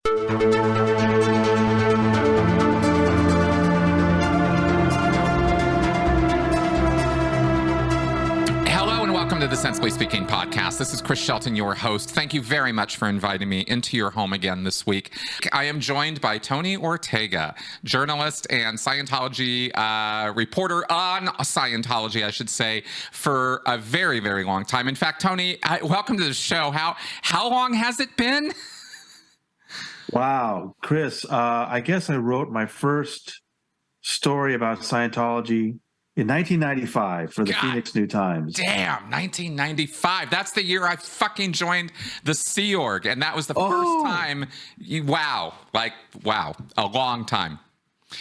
To the Sensibly Speaking podcast. This is Chris Shelton, your host. Thank you very much for inviting me into your home again this week. I am joined by Tony Ortega, journalist and Scientology reporter on Scientology, I should say, for a very, very long time. In fact, Tony, welcome to the show. How long has it been? Wow, Chris, I guess I wrote my first story about Scientology in 1995 for the Phoenix New Times. Damn, 1995. That's the year I fucking joined the Sea Org. And that was the first time. Wow, a long time.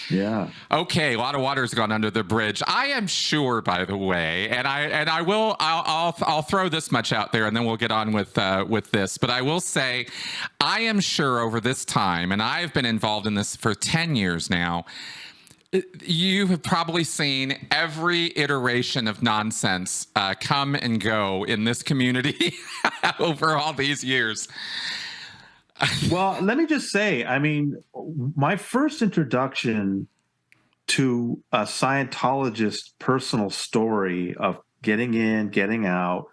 Yeah. Okay, a lot of water's gone under the bridge. I am sure, by the way, and I'll throw this much out there, and then we'll get on with this. But I will say, I am sure over this time, and I've been involved in this for 10 years now, you have probably seen every iteration of nonsense come and go in this community over all these years. Well, let me just say, I mean, my first introduction to a Scientologist personal story of getting in, getting out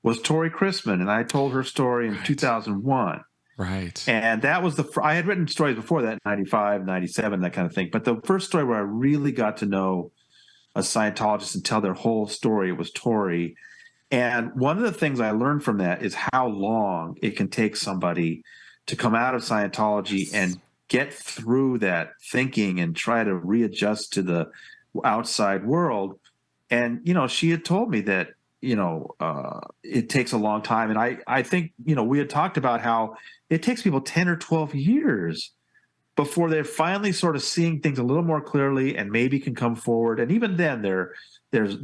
was Tori Chrisman, and I told her story in 2001. Right. And that was I had written stories before that, 95, 97, that kind of thing. But the first story where I really got to know a Scientologist and tell their whole story was Tori. And one of the things I learned from that is how long it can take somebody to come out of Scientology and get through that thinking and try to readjust to the outside world. And, she had told me that, it takes a long time. And I think, we had talked about how it takes people 10 or 12 years before they're finally sort of seeing things a little more clearly and maybe can come forward. And even then there's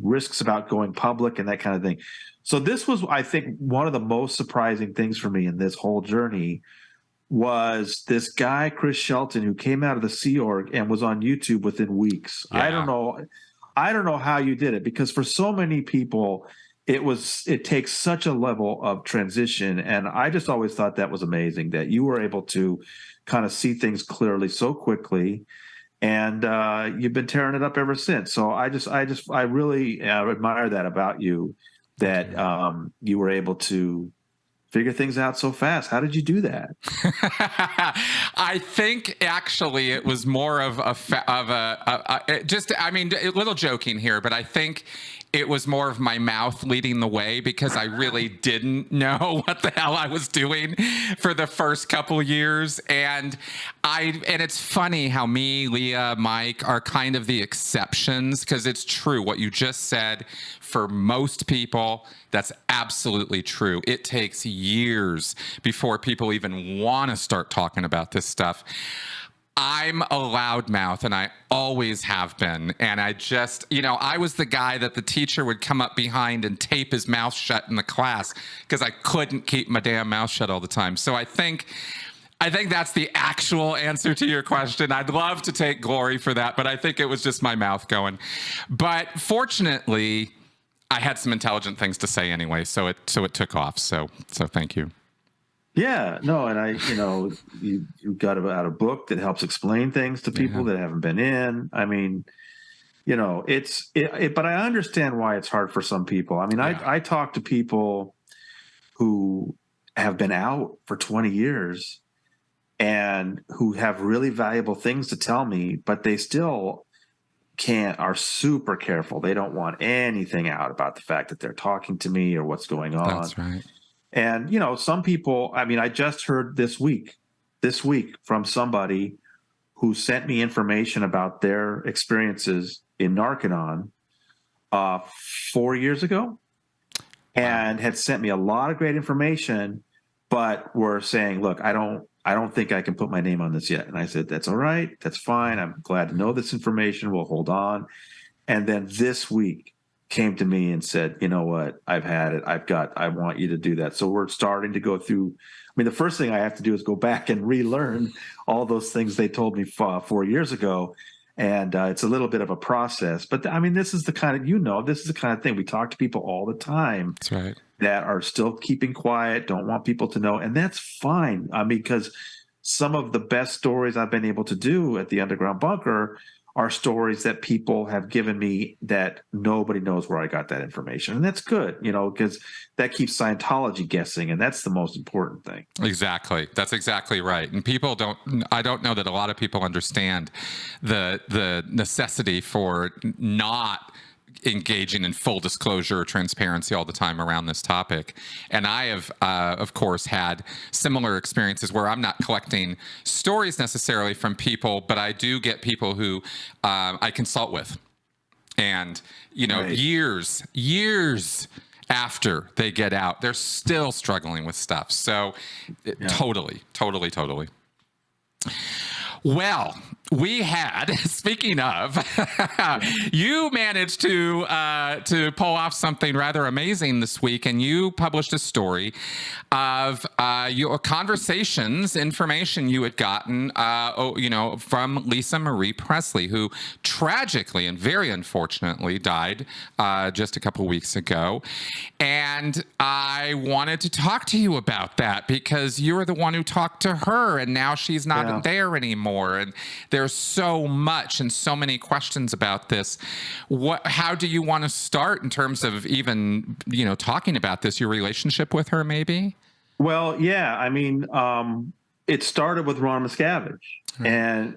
risks about going public and that kind of thing. So this was, I think, one of the most surprising things for me in this whole journey was this guy, Chris Shelton, who came out of the Sea Org and was on YouTube within weeks. Yeah. I don't know how you did it, because for so many people, it takes such a level of transition. And I just always thought that was amazing that you were able to kind of see things clearly so quickly. And you've been tearing it up ever since. So I really admire that about you, that you were able to figure things out so fast. How did you do that? I think actually it was more of a little joking here, but I think it was more of my mouth leading the way, because I really didn't know what the hell I was doing for the first couple years. And it's funny how me, Leah, Mike are kind of the exceptions, because it's true what you just said. For most people, that's absolutely true. It takes years before people even want to start talking about this stuff. I'm a loudmouth, and I always have been. And I just, I was the guy that the teacher would come up behind and tape his mouth shut in the class because I couldn't keep my damn mouth shut all the time. So I think that's the actual answer to your question. I'd love to take glory for that, but I think it was just my mouth going. But fortunately, I had some intelligent things to say anyway, so it took off. So thank you. Yeah, no, and you got out a book that helps explain things to people that haven't been in. I mean, but I understand why it's hard for some people. I mean, I talk to people who have been out for 20 years and who have really valuable things to tell me, but they still are super careful. They don't want anything out about the fact that they're talking to me or what's going on. That's right. And, some people, I mean, I just heard this week from somebody who sent me information about their experiences in Narconon 4 years ago, and had sent me a lot of great information, but were saying, look, I don't think I can put my name on this yet. And I said, that's all right. That's fine. I'm glad to know this information. We'll hold on. And then this week came to me and said, you know what, I've had it. I want you to do that. So we're starting to go through. I mean, the first thing I have to do is go back and relearn all those things they told me 4 years ago. And it's a little bit of a process. But I mean, this is the kind of thing we talk to people all the time. That's right. That are still keeping quiet, don't want people to know. And that's fine. I mean, because some of the best stories I've been able to do at the Underground Bunker are stories that people have given me that nobody knows where I got that information. And that's good, because that keeps Scientology guessing. And that's the most important thing. Exactly. That's exactly right. And I don't know that a lot of people understand the necessity for not engaging in full disclosure or transparency all the time around this topic. And I have, of course, had similar experiences where I'm not collecting stories necessarily from people, but I do get people who I consult with. And, Right. years after they get out, they're still struggling with stuff. So totally. Well, we had, speaking of, you managed to pull off something rather amazing this week, and you published a story of your conversations, information you had gotten, from Lisa Marie Presley, who tragically and very unfortunately died just a couple weeks ago. And I wanted to talk to you about that because you were the one who talked to her, and now she's not there anymore. And there's so much and so many questions about this. How do you want to start in terms of even, talking about this, your relationship with her, maybe? Well, yeah. I mean, it started with Ron Miscavige. Right. And,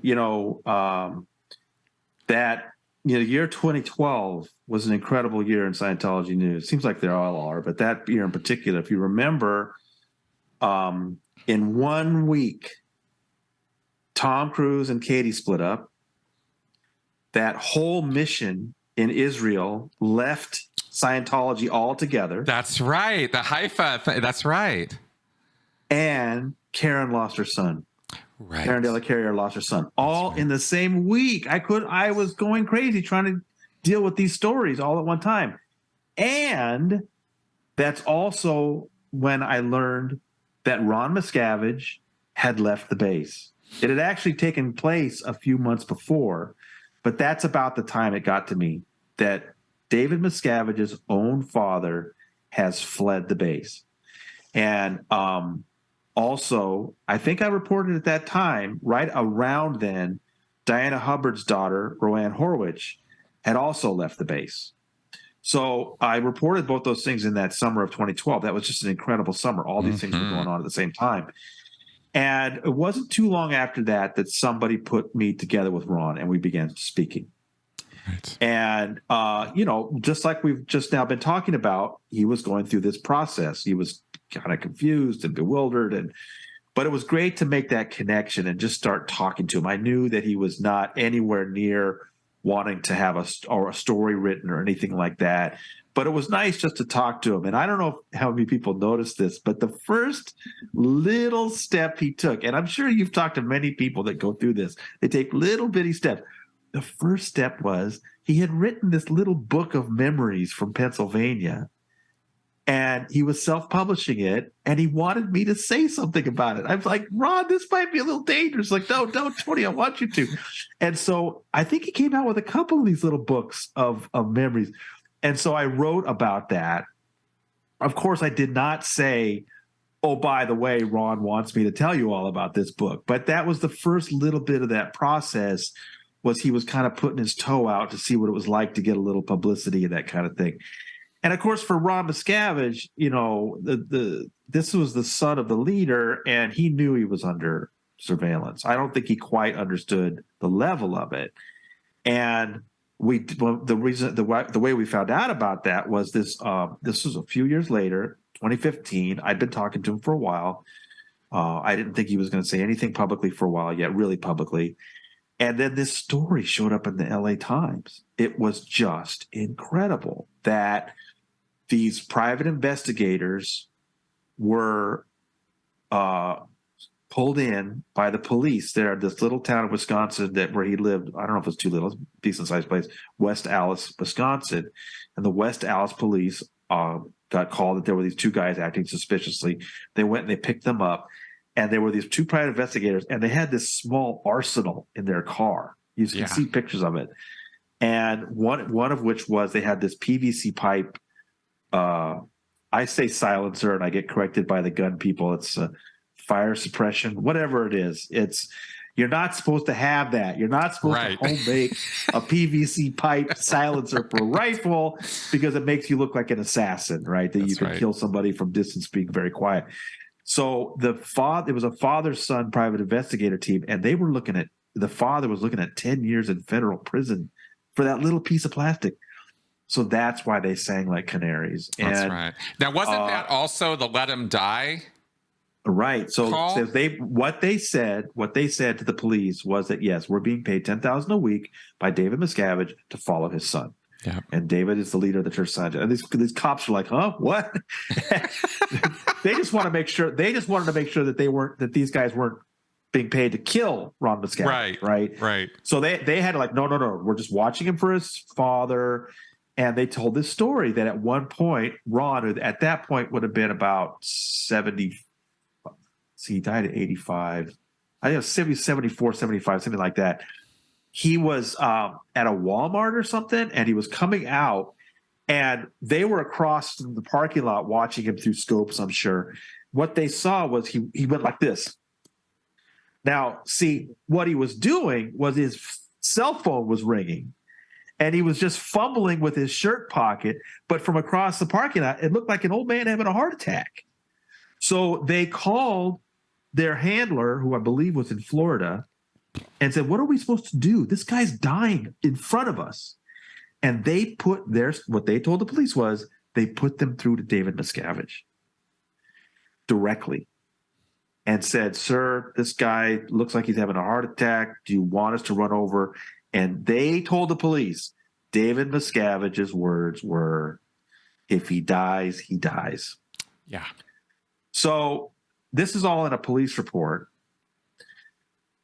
year 2012 was an incredible year in Scientology news. Seems like they all are, but that year in particular, if you remember, in 1 week, Tom Cruise and Katie split up. That whole mission in Israel left Scientology altogether. That's right. The Haifa thing. That's right. And Karen lost her son. Right. Karen De La Carriere lost her son. All in the same week. I was going crazy trying to deal with these stories all at one time. And that's also when I learned that Ron Miscavige had left the base. It had actually taken place a few months before, but that's about the time it got to me that David Miscavige's own father has fled the base. And also, I think I reported at that time, right around then, Diana Hubbard's daughter, Roanne Horwich, had also left the base. So I reported both those things in that summer of 2012. That was just an incredible summer. All these things were going on at the same time. And it wasn't too long after that somebody put me together with Ron and we began speaking. Right. And, just like we've just now been talking about, he was going through this process. He was kind of confused and bewildered. But it was great to make that connection and just start talking to him. I knew that he was not anywhere near wanting to have a story written or anything like that. But it was nice just to talk to him. And I don't know how many people noticed this, but the first little step he took, and I'm sure you've talked to many people that go through this, they take little bitty steps. The first step was he had written this little book of memories from Pennsylvania, and he was self-publishing it, and he wanted me to say something about it. I was like, Ron, this might be a little dangerous. Like, no, don't, Tony, I want you to. And so I think he came out with a couple of these little books of memories. And so I wrote about that. Of course, I did not say, oh, by the way, Ron wants me to tell you all about this book. But that was the first little bit of that process, was he was kind of putting his toe out to see what it was like to get a little publicity and that kind of thing. And of course, for Ron Miscavige, this was the son of the leader, and he knew he was under surveillance. I don't think he quite understood the level of it. And the way we found out about that was this. This was a few years later, 2015. I'd been talking to him for a while. I didn't think he was going to say anything publicly for a while yet, really publicly. And then this story showed up in the LA Times. It was just incredible that these private investigators were pulled in by the police there at this little town in Wisconsin where he lived. I don't know if it's too little, decent sized place, West Allis, Wisconsin. And the West Allis police got called that there were these two guys acting suspiciously. They went and they picked them up. And there were these two private investigators, and they had this small arsenal in their car. You can see pictures of it. And one of which was they had this PVC pipe. I say silencer, and I get corrected by the gun people. It's fire suppression, whatever it is. You're not supposed to have that. You're not supposed to home make a PVC pipe silencer for a rifle because it makes you look like an assassin, right? That you can kill somebody from distance being very quiet. So it was a father-son private investigator team, and they were the father was looking at 10 years in federal prison for that little piece of plastic. So that's why they sang like canaries. That's right. Now, wasn't that also the Let 'Em Die? Right. So what they said to the police was that, yes, we're being paid $10,000 a week by David Miscavige to follow his son. Yeah. And David is the leader of the church science. And these cops are like, huh? What? They just want to make sure that these guys weren't being paid to kill Ron Miscavige. Right. So they had to like, no, we're just watching him for his father. And they told this story that at one point, Ron, who at that point would have been about 70. See, he died at 85. I think it was 74, 75, something like that. He was at a Walmart or something, and he was coming out, and they were across the parking lot watching him through scopes, I'm sure. What they saw was he went like this. Now, see, what he was doing was his cell phone was ringing, and he was just fumbling with his shirt pocket, but from across the parking lot, it looked like an old man having a heart attack. So they called their handler, who I believe was in Florida, and said, what are we supposed to do? This guy's dying in front of us. And they what they told the police was they put them through to David Miscavige directly and said, sir, this guy looks like he's having a heart attack. Do you want us to run over? And they told the police, David Miscavige's words were, if he dies, he dies. Yeah. So this is all in a police report.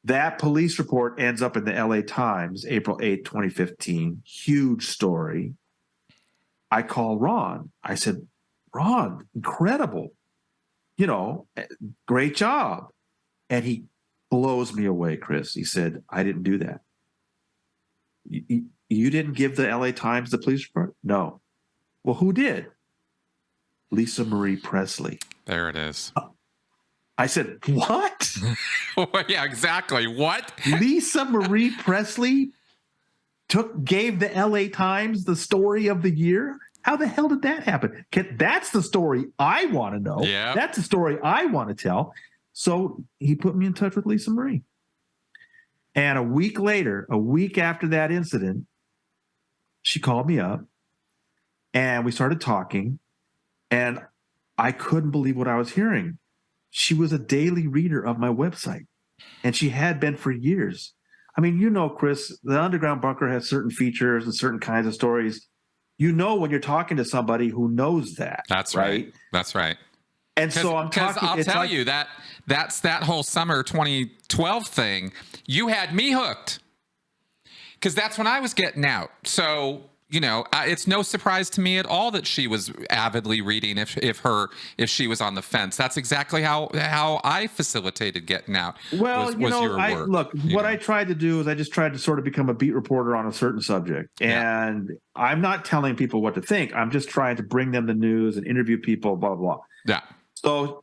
That police report ends up in the LA Times, April 8, 2015. Huge story. I call Ron. I said, Ron, incredible. Great job. And he blows me away, Chris. He said, I didn't do that. You didn't give the LA Times the police report? No. Well, who did? Lisa Marie Presley. There it is. I said, what? Yeah, exactly. What? Lisa Marie Presley gave the LA Times the story of the year? How the hell did that happen? That's the story I want to know. Yeah. That's the story I want to tell. So he put me in touch with Lisa Marie. And a week after that incident, she called me up and we started talking, and I couldn't believe what I was hearing. She was a daily reader of my website, and she had been for years. I mean, Chris, the Underground Bunker has certain features and certain kinds of stories. When you're talking to somebody who knows that. That's right. That's right. And so I'm talking. I'll tell you that's that whole summer 2012 thing. You had me hooked because that's when I was getting out. So it's no surprise to me at all that she was avidly reading if she was on the fence. That's exactly how I facilitated getting out. Well, your work. I tried to do is I just tried to sort of become a beat reporter on a certain subject. And I'm not telling people what to think. I'm just trying to bring them the news and interview people, blah, blah, blah. Yeah.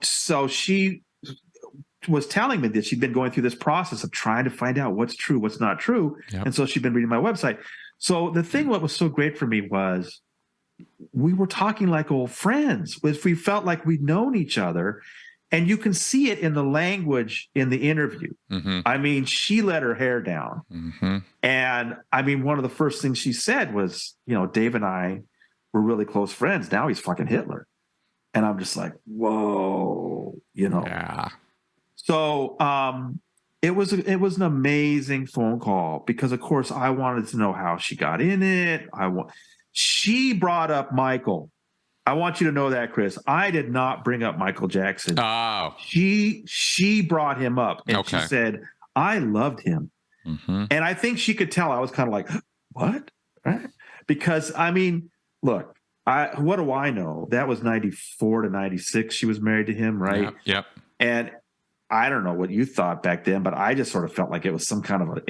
So she was telling me that she'd been going through this process of trying to find out what's true, what's not true. Yep. And so she'd been reading my website. So the thing what was so great for me was we were talking like old friends. We felt like we'd known each other. And you can see it in the language in the interview. Mm-hmm. I mean, she let her hair down. Mm-hmm. And I mean, one of the first things she said was, Dave and I were really close friends. Now he's fucking Hitler. And I'm just like, whoa, Yeah. So it was an amazing phone call because, of course, I wanted to know how she got in it. She brought up Michael. I want you to know that, Chris. I did not bring up Michael Jackson. Oh. She brought him up, and she said, I loved him. Mm-hmm. And I think she could tell I was kind of like, what? Right? Because, I mean, look, what do I know? That was 94 to 96. She was married to him, right? Yep. And I don't know what you thought back then, but I just sort of felt like it was some kind of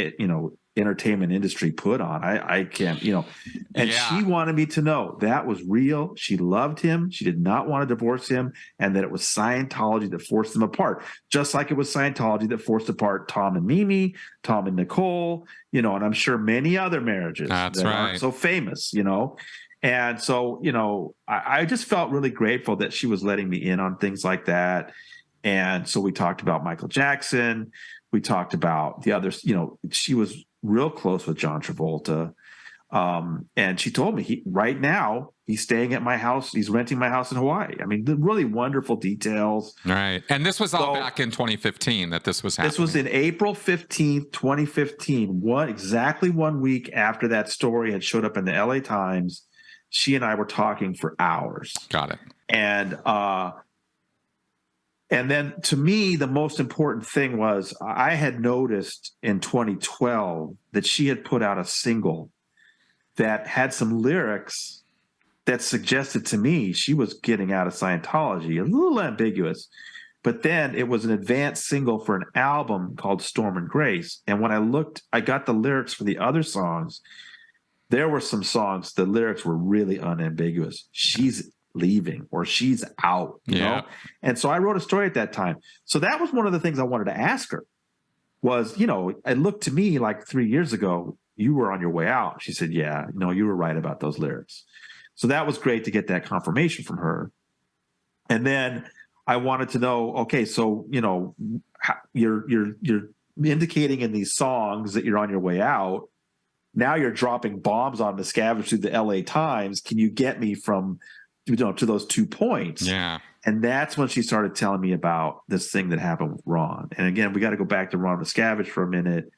entertainment industry put on. I can't, and she wanted me to know that was real. She loved him. She did not want to divorce him, and that it was Scientology that forced them apart, just like it was Scientology that forced apart Tom and Mimi, Tom and Nicole, and I'm sure many other marriages that aren't so famous, And so, I just felt really grateful that she was letting me in on things like that. And so we talked about Michael Jackson. We talked about the others. She was real close with John Travolta. And she told me right now he's staying at my house. He's renting my house in Hawaii. I mean, the really wonderful details. Right. And this was all back in 2015 that this was happening. This was in April 15th, 2015. Exactly 1 week after that story had showed up in the LA Times. She and I were talking for hours. Got it. And then to me, the most important thing was I had noticed in 2012 that she had put out a single that had some lyrics that suggested to me she was getting out of Scientology, a little ambiguous. But then it was an advanced single for an album called Storm and Grace. And when I got the lyrics for the other songs. There were some songs, the lyrics were really unambiguous. She's leaving or she's out, you know? And so I wrote a story at that time. So that was one of the things I wanted to ask her was, it looked to me like 3 years ago, you were on your way out. She said, yeah, no, you were right about those lyrics. So that was great to get that confirmation from her. And then I wanted to know, okay, so, you're indicating in these songs that you're on your way out. Now you're dropping bombs on Miscavige through the LA Times. Can you get me from, to those 2 points? Yeah. And that's when she started telling me about this thing that happened with Ron. And again, we got to go back to Ron Miscavige for a minute.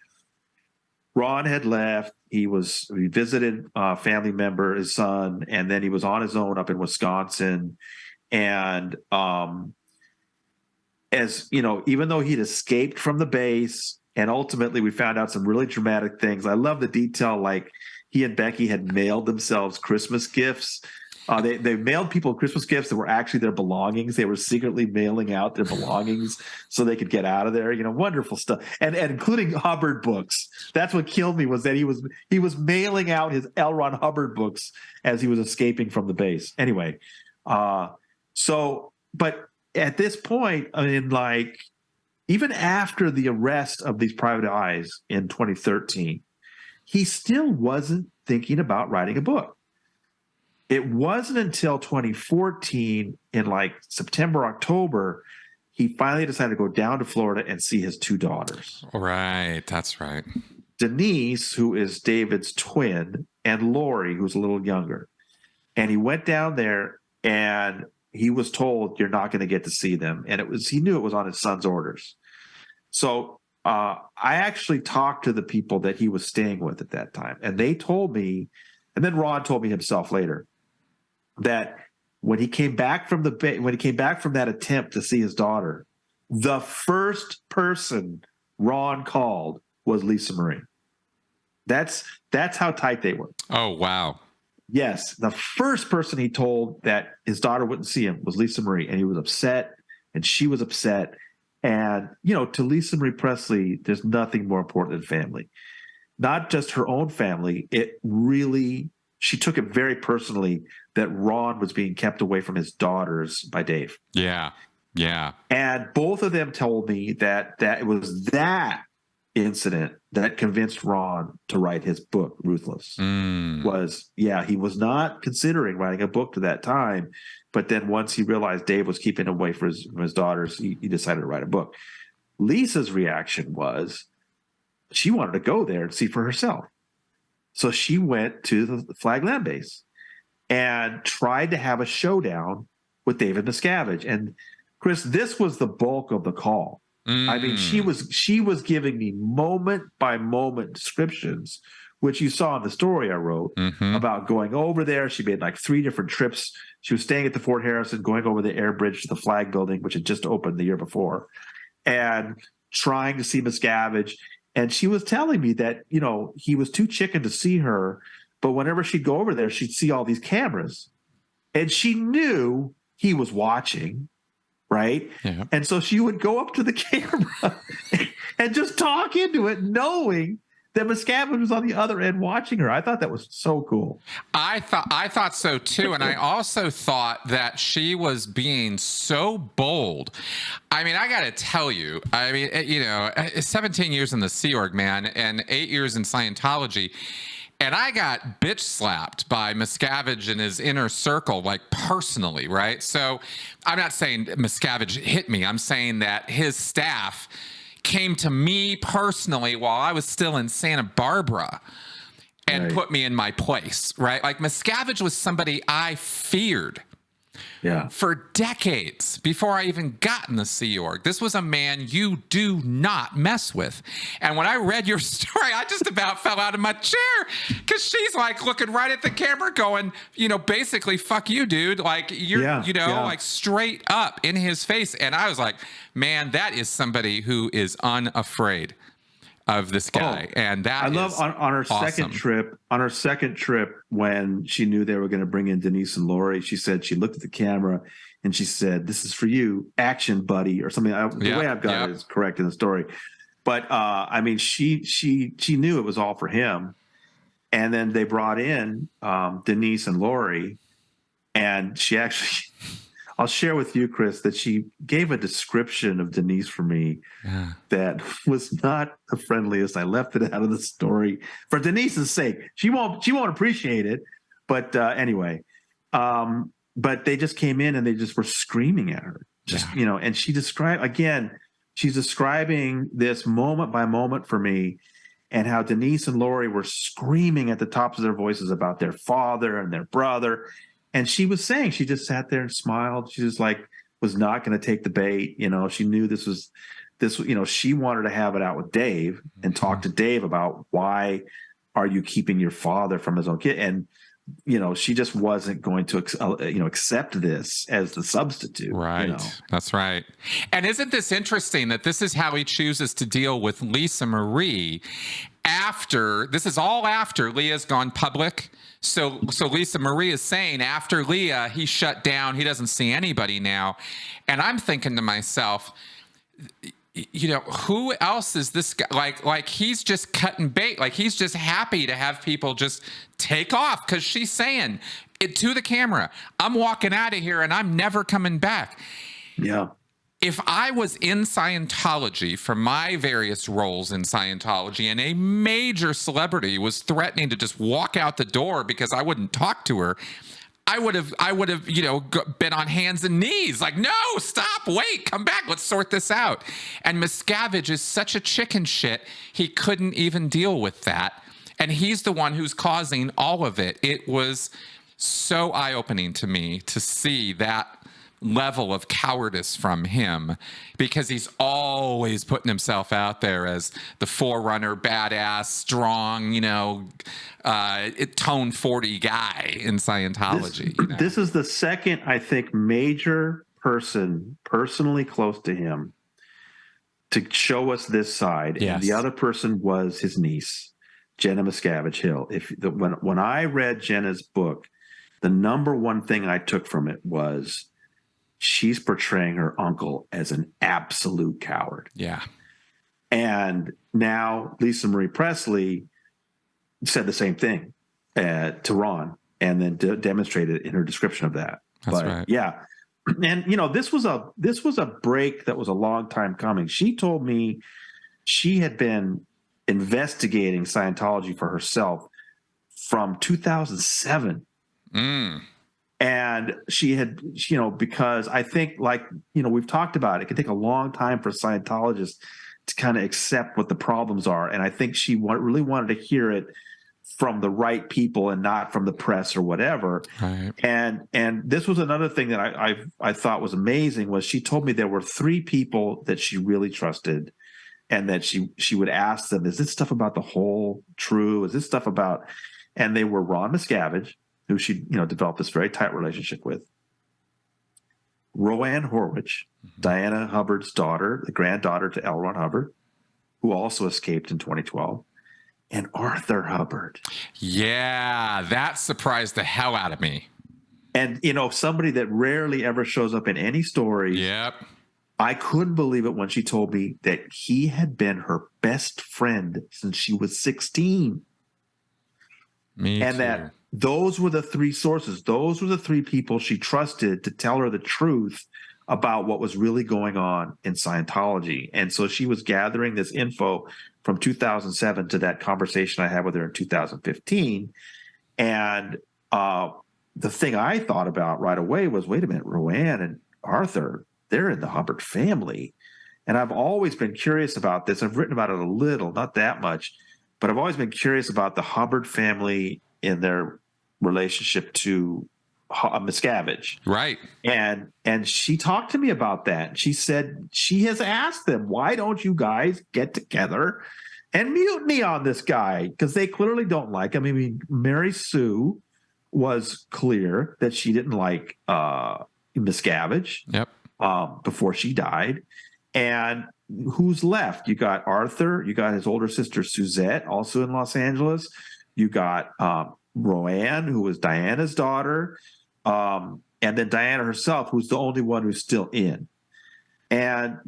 Ron had left. He visited a family member, his son, and then he was on his own up in Wisconsin. And even though he'd escaped from the base, and ultimately we found out some really dramatic things. I love the detail, like he and Becky had mailed themselves Christmas gifts. They mailed people Christmas gifts that were actually their belongings. They were secretly mailing out their belongings so they could get out of there. Wonderful stuff, and including Hubbard books. That's what killed me, was that he was mailing out his L. Ron Hubbard books as he was escaping from the base. Anyway, but at this point, I mean, even after the arrest of these private eyes in 2013, he still wasn't thinking about writing a book. It wasn't until 2014 in September, October, he finally decided to go down to Florida and see his 2 daughters. Right. That's right. Denise, who is David's twin, and Lori, who's a little younger. And he went down there and he was told, you're not going to get to see them. And he knew it was on his son's orders. So I actually talked to the people that he was staying with at that time. And they told me, and then Ron told me himself later, that when he came back from that attempt to see his daughter, the first person Ron called was Lisa Marie. That's how tight they were. Oh, wow. Yes. The first person he told that his daughter wouldn't see him was Lisa Marie. And he was upset and she was upset. And, to Lisa Marie Presley, there's nothing more important than family. Not just her own family. She took it very personally that Ron was being kept away from his daughters by Dave. Yeah. Yeah. And both of them told me that it was that incident that convinced Ron to write his book, Ruthless. He was not considering writing a book to that time. But then once he realized Dave was keeping him away from his daughters, he decided to write a book. Lisa's reaction was she wanted to go there and see for herself. So she went to the Flag Land Base and tried to have a showdown with David Miscavige. And Chris, this was the bulk of the call. I mean, she was giving me moment by moment descriptions, which you saw in the story I wrote about going over there. She made 3 different trips. She was staying at the Fort Harrison, going over the air bridge to the Flag Building, which had just opened the year before, and trying to see Miscavige. And she was telling me that, he was too chicken to see her, but whenever she'd go over there, she'd see all these cameras. And she knew he was watching, right? Yeah. And so she would go up to the camera and just talk into it, knowing that Miscavige was on the other end watching her. I thought that was so cool. I thought so too, and I also thought that she was being so bold. I mean, I got to tell you, 17 years in the Sea Org, man, and 8 years in Scientology, and I got bitch slapped by Miscavige and his inner circle, like personally, right? So I'm not saying Miscavige hit me. I'm saying that his staff came to me personally while I was still in Santa Barbara and put me in my place, right? Like Miscavige was somebody I feared for decades before I even got in the Sea Org. This was a man you do not mess with. And when I read your story, I just about fell out of my chair because she's like looking right at the camera going, basically, fuck you, dude. Like like straight up in his face. And I was like, man, that is somebody who is unafraid of this guy. And that I love on her awesome. On her second trip, when she knew they were going to bring in Denise and Lori, she said she looked at the camera and she said, "This is for you, action buddy," or something. The way I've got it is correct in the story. But she knew it was all for him. And then they brought in Denise and Lori, and she actually I'll share with you, Chris, that she gave a description of Denise for me that was not the friendliest. I left it out of the story for Denise's sake. She won't appreciate it, but anyway. But they just came in and they just were screaming at her, and she's describing this moment by moment for me, and how Denise and Lori were screaming at the tops of their voices about their father and their brother. And she was saying, she just sat there and smiled. She was like, was not going to take the bait. She knew this. She wanted to have it out with Dave and talk to Dave about, why are you keeping your father from his own kid? And, she just wasn't going to, accept this as the substitute. Right. That's right. And isn't this interesting that this is how he chooses to deal with Lisa Marie this is all after Leah's gone public. So Lisa Marie is saying after Leah, he shut down. He doesn't see anybody now. And I'm thinking to myself, who else is this guy? Like he's just cutting bait. Like he's just happy to have people just take off because she's saying it to the camera, "I'm walking out of here and I'm never coming back." Yeah. If I was in Scientology for my various roles in Scientology and a major celebrity was threatening to just walk out the door because I wouldn't talk to her, I would have, been on hands and knees like, "No, stop, wait, come back, let's sort this out." And Miscavige is such a chicken shit, he couldn't even deal with that. And he's the one who's causing all of it. It was so eye-opening to me to see that level of cowardice from him, because he's always putting himself out there as the forerunner, badass, strong, tone 40 guy in Scientology. This is the second, I think, major person personally close to him to show us this side. Yes. And the other person was his niece, Jenna Miscavige Hill. When I read Jenna's book, the number one thing I took from it was she's portraying her uncle as an absolute coward. Yeah. And now Lisa Marie Presley said the same thing to Ron, and then demonstrated in her description of that. That's right. Yeah. And this was a break that was a long time coming. She told me she had been investigating Scientology for herself from 2007. And she had, because I think, we've talked about it can take a long time for Scientologists to kind of accept what the problems are. And I think she really wanted to hear it from the right people and not from the press or whatever. Right. And this was another thing that I thought was amazing, was she told me there were 3 people that she really trusted, and that she would ask them, "Is this stuff about the whole true? Is this stuff about," and they were Ron Miscavige, who she developed this very tight relationship with, Roanne Horwich, Diana Hubbard's daughter, the granddaughter to L. Ron Hubbard, who also escaped in 2012, and Arthur Hubbard. Yeah, that surprised the hell out of me. And, somebody that rarely ever shows up in any stories. Yep. I couldn't believe it when she told me that he had been her best friend since she was 16. And that those were the three sources. Those were the three people she trusted to tell her the truth about what was really going on in Scientology. And so she was gathering this info from 2007 to that conversation I had with her in 2015. And the thing I thought about right away was, wait a minute, Roanne and Arthur, they're in the Hubbard family. And I've always been curious about this. I've written about it a little, not that much, but I've always been curious about the Hubbard family in their relationship to Miscavige. Right. And she talked to me about that. She said she has asked them, why don't you guys get together and mutiny on this guy? Because they clearly don't like him. I mean, Mary Sue was clear that she didn't like Miscavige. Yep. Before she died. And who's left? You got Arthur. You got his older sister Suzette, also in Los Angeles. You got Roanne, who was Diana's daughter, and then Diana herself, who's the only one who's still in. And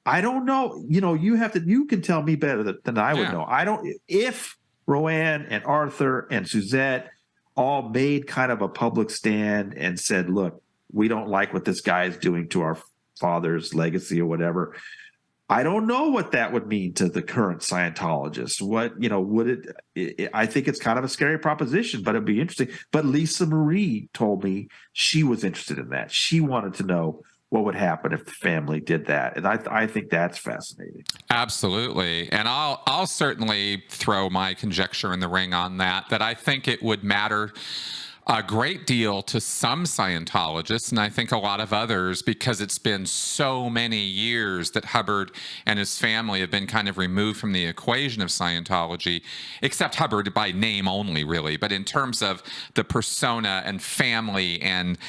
I don't know. You can tell me better than I would know. I don't. If Roanne and Arthur and Suzette all made kind of a public stand and said, "Look, we don't like what this guy is doing to our father's legacy," or whatever. I don't know what that would mean to the current Scientologists. What, would it, I think it's kind of a scary proposition, but it'd be interesting. But Lisa Marie told me she was interested in that. She wanted to know what would happen if the family did that. And I think that's fascinating. Absolutely. And I'll certainly throw my conjecture in the ring on that I think it would matter a great deal to some Scientologists, and I think a lot of others, because it's been so many years that Hubbard and his family have been kind of removed from the equation of Scientology, except Hubbard by name only, really. But in terms of the persona and family, and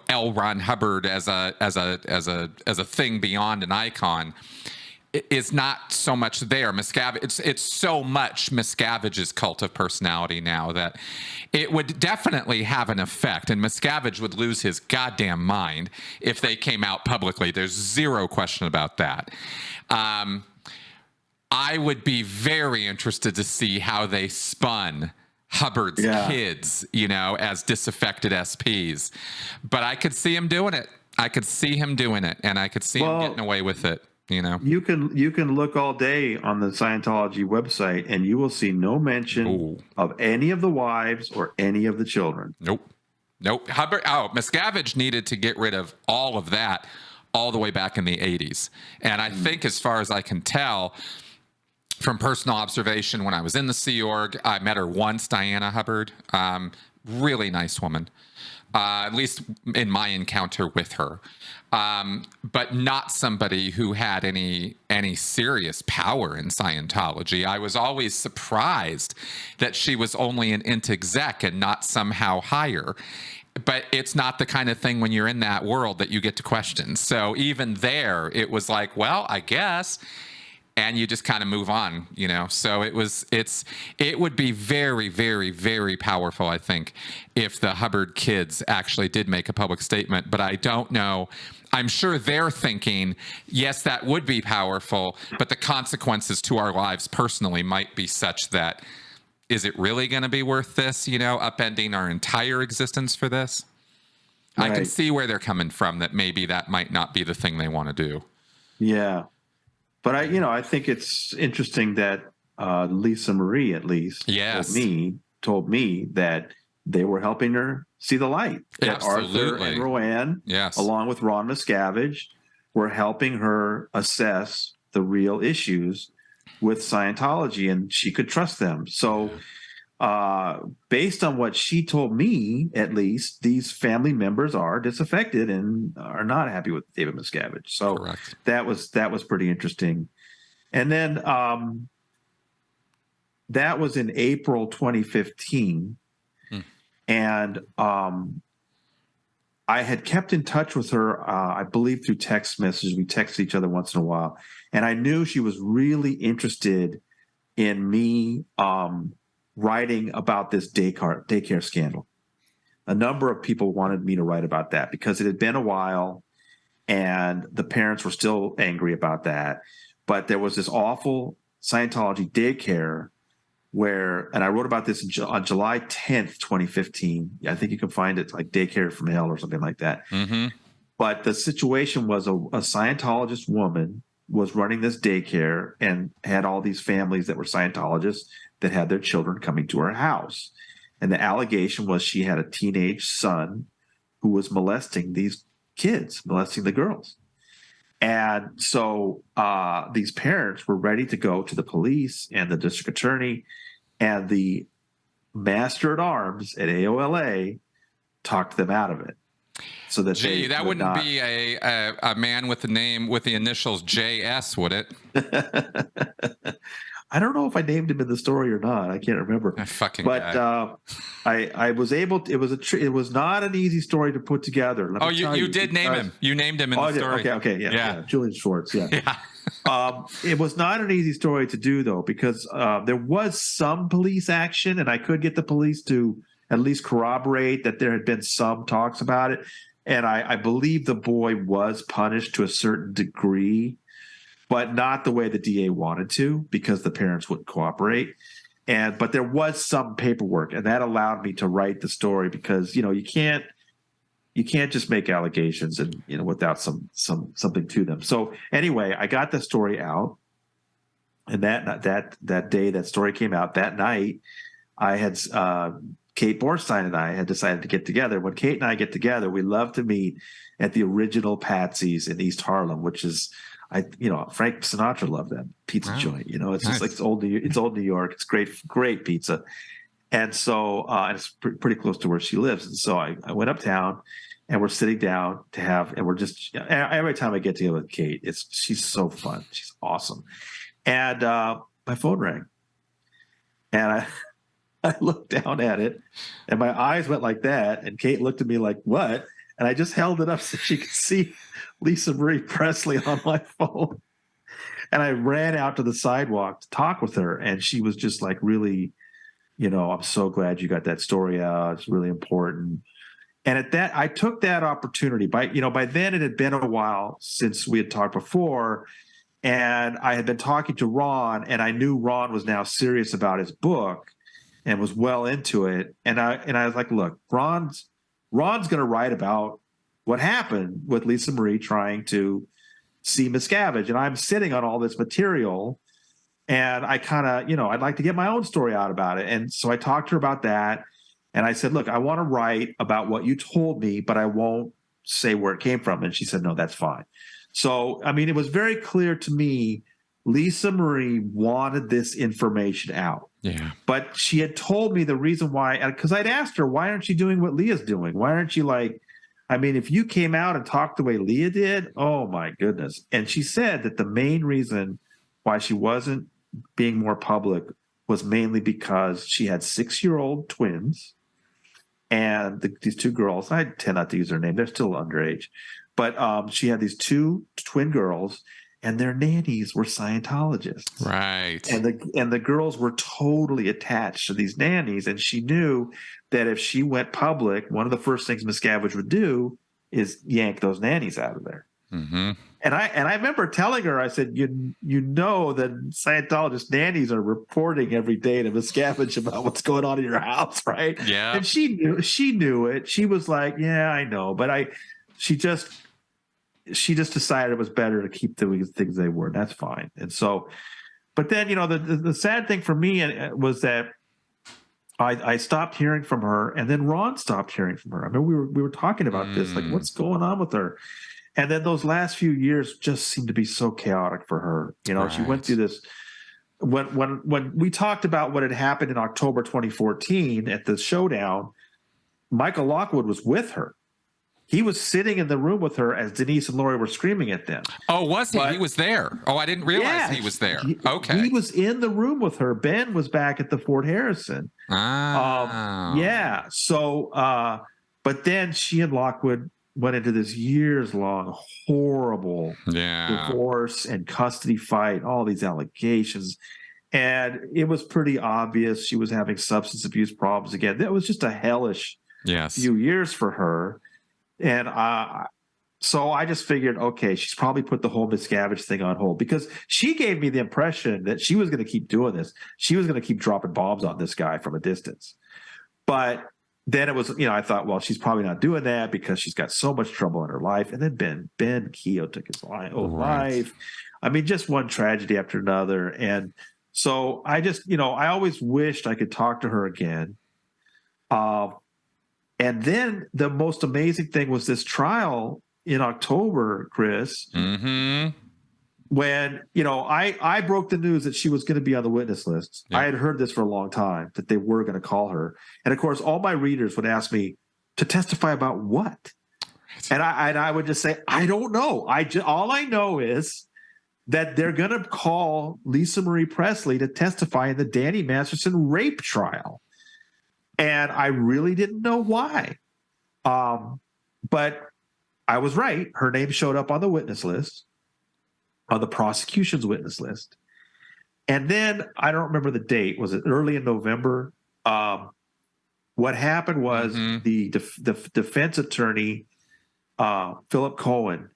L. Ron Hubbard as a thing beyond an icon, is not so much there. Miscavige, it's so much Miscavige's cult of personality now that it would definitely have an effect, and Miscavige would lose his goddamn mind if they came out publicly. There's zero question about that. I would be very interested to see how they spun Hubbard's kids, as disaffected SPs. But I could see him doing it. And I could see him getting away with it. You can look all day on the Scientology website and you will see no mention of any of the wives or any of the children. Nope. Miscavige needed to get rid of all of that all the way back in the 80s. And I think, as far as I can tell from personal observation, when I was in the Sea Org, I met her once, Diana Hubbard. Really nice woman. At least in my encounter with her. But not somebody who had any serious power in Scientology. I was always surprised that she was only an int exec and not somehow higher. But it's not the kind of thing when you're in that world that you get to question. So even there, it was like, well, I guess. And you just kind of move on, So it would be very, very, very powerful, I think, if the Hubbard kids actually did make a public statement. But I don't know. I'm sure they're thinking, yes, that would be powerful, but the consequences to our lives personally might be such that, is it really going to be worth this, upending our entire existence for this? Right. I can see where they're coming from, that maybe that might not be the thing they want to do. Yeah. But I think it's interesting that Lisa Marie, at least, told me that they were helping her see the light. That Arthur and Roanne, along with Ron Miscavige, were helping her assess the real issues with Scientology, and she could trust them. So based on what she told me, at least, these family members are disaffected and are not happy with David Miscavige. So correct. That was pretty interesting. And then that was in April 2015. And I had kept in touch with her, I believe, through text messages. We text each other once in a while. And I knew she was really interested in me writing about this daycare scandal. a number of people wanted me to write about that because it had been a while and the parents were still angry about that. But there was this awful Scientology daycare where, and I wrote about this on July 10th, 2015. I think you can find it like Daycare from Hell or something like that. Mm-hmm. But the situation was a Scientologist woman was running this daycare and had all these families that were Scientologists that had their children coming to her house. And the allegation was she had a teenage son who was molesting these kids, molesting the girls. And so these parents were ready to go to the police and the district attorney, and the master at arms at AOLA talked them out of it. So that that wouldn't be a man with the name with the initials JS, would it? I don't know if I named him in the story or not. I can't remember. I was able to, it was not an easy story to put together. You did name him. You named him in the story. Okay. Yeah. Julian Schwartz. Yeah. It was not an easy story to do though, because there was some police action and I could get the police to at least corroborate that there had been some talks about it. And I believe the boy was punished to a certain degree, but not the way the DA wanted to, because the parents wouldn't cooperate. But there was some paperwork, and that allowed me to write the story because, you can't just make allegations and, without something to them. So anyway, I got the story out, and that day that story came out, that night, I had Kate Borstein and I had decided to get together. When Kate and I get together, we love to meet at the original Patsy's in East Harlem, which is, Frank Sinatra loved that pizza joint. It's nice. Just like it's old New York. It's great pizza. And so it's pretty close to where she lives. And so I went uptown and we're sitting down to have, and we're just, every time I get together with Kate, she's so fun. She's awesome. And my phone rang and I looked down at it and my eyes went like that. And Kate looked at me like, what? And I just held it up so she could see Lisa Marie Presley on my phone. And I ran out to the sidewalk to talk with her. And she was just like, really, I'm so glad you got that story out. It's really important. And at that, I took that opportunity. By then it had been a while since we had talked before. And I had been talking to Ron, and I knew Ron was now serious about his book and was well into it. And I was like, look, Ron's going to write about what happened with Lisa Marie trying to see Miscavige. And I'm sitting on all this material, and I kind of, I'd like to get my own story out about it. And so I talked to her about that. And I said, look, I want to write about what you told me, but I won't say where it came from. And she said, no, that's fine. So, it was very clear to me, Lisa Marie wanted this information out. Yeah. But she had told me the reason why, because I'd asked her, why aren't you doing what Leah's doing? Why aren't you if you came out and talked the way Leah did, oh my goodness. And she said that the main reason why she wasn't being more public was mainly because she had 6-year-old twins. And these two girls, I tend not to use their name, they're still underage. But she had these two twin girls, and their nannies were Scientologists. Right. And the girls were totally attached to these nannies. And she knew that if she went public, one of the first things Miscavige would do is yank those nannies out of there. Mm-hmm. And I remember telling her, I said, you know that Scientologist nannies are reporting every day to Miscavige about what's going on in your house, right? Yeah. And she knew it. She was like, yeah, I know. But she just decided it was better to keep the things they were. That's fine. And so, but then, the sad thing for me was that I stopped hearing from her, and then Ron stopped hearing from her. We were talking about this, like what's going on with her. And then those last few years just seemed to be so chaotic for her. Right. She went through this. When we talked about what had happened in October 2014 at the showdown, Michael Lockwood was with her. He was sitting in the room with her as Denise and Lori were screaming at them. Oh, was he? He was there. Oh, I didn't realize he was there. Okay. He was in the room with her. Ben was back at the Fort Harrison. Yeah. So, but then she and Lockwood went into this years-long horrible divorce and custody fight, all these allegations. And it was pretty obvious she was having substance abuse problems again. That was just a hellish Yes. few years for her. And so I just figured, okay, she's probably put the whole Miscavige thing on hold, because she gave me the impression that she was going to keep doing this. She was going to keep dropping bombs on this guy from a distance. But then it was, I thought, well, she's probably not doing that because she's got so much trouble in her life. And then Ben Keogh took his own life. I mean, just one tragedy after another. And so I just, I always wished I could talk to her again. And then the most amazing thing was this trial in October, Chris, when, I broke the news that she was going to be on the witness list. Yeah. I had heard this for a long time, that they were going to call her. And of course, all my readers would ask me to testify about what? And I would just say, I don't know. All I know is that they're going to call Lisa Marie Presley to testify in the Danny Masterson rape trial. And I really didn't know why. But I was right. Her name showed up on the witness list, on the prosecution's witness list. And then I don't remember the date. Was it early in November? What happened was the defense attorney, Philip Cohen,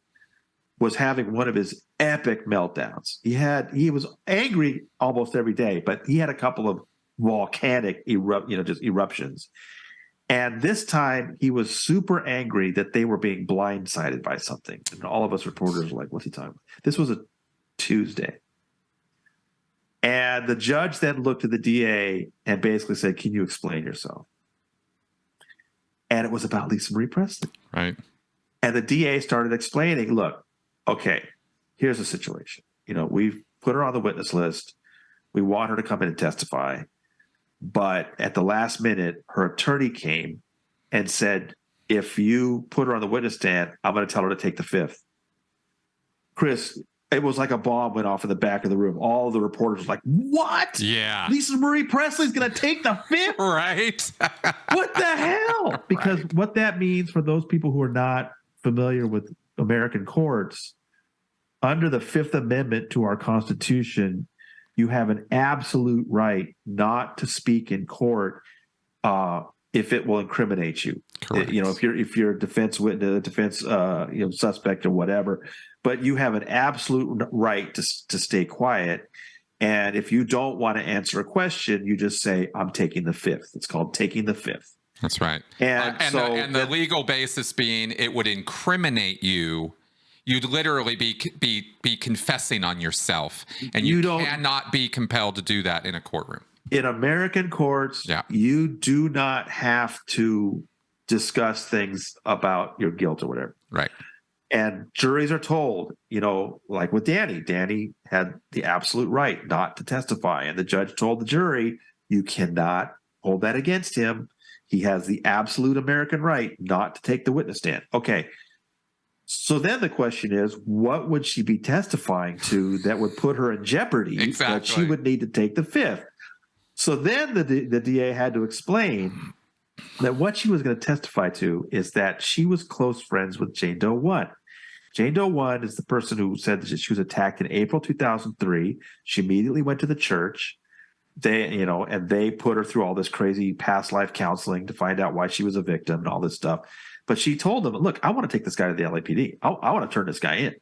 was having one of his epic meltdowns. He was angry almost every day, but he had a couple of volcanic eruptions. And this time he was super angry that they were being blindsided by something. And all of us reporters were like, what's he talking about? This was a Tuesday. And the judge then looked at the DA and basically said, can you explain yourself? And it was about Lisa Marie Presley. Right. And the DA started explaining, look, okay, here's the situation. We've put her on the witness list. We want her to come in and testify. But at the last minute, her attorney came and said, if you put her on the witness stand, I'm going to tell her to take the fifth. Chris, it was like a bomb went off in the back of the room. All of the reporters were like, what? Yeah. Lisa Marie Presley's going to take the fifth? Right. What the hell? Because what that means for those people who are not familiar with American courts, under the Fifth Amendment to our Constitution, you have an absolute right not to speak in court if it will incriminate you. Correct. If you're a defense witness, a defense suspect or whatever, but you have an absolute right to stay quiet. And if you don't want to answer a question, you just say, I'm taking the fifth. It's called taking the fifth. That's right. And the legal basis being it would incriminate you. You'd literally be confessing on yourself, and you cannot be compelled to do that in a courtroom. In American courts, you do not have to discuss things about your guilt or whatever. Right. And juries are told, like with Danny had the absolute right not to testify. And the judge told the jury, you cannot hold that against him. He has the absolute American right not to take the witness stand. Okay. So then the question is, what would she be testifying to that would put her in jeopardy? Exactly. That she would need to take the fifth. So then the DA had to explain that what she was going to testify to is that she was close friends with Jane Doe 1. Jane Doe 1 is the person who said that she was attacked in April 2003. She immediately went to the church. They put her through all this crazy past life counseling to find out why she was a victim and all this stuff. But she told them, look, I want to take this guy to the LAPD. I want to turn this guy in.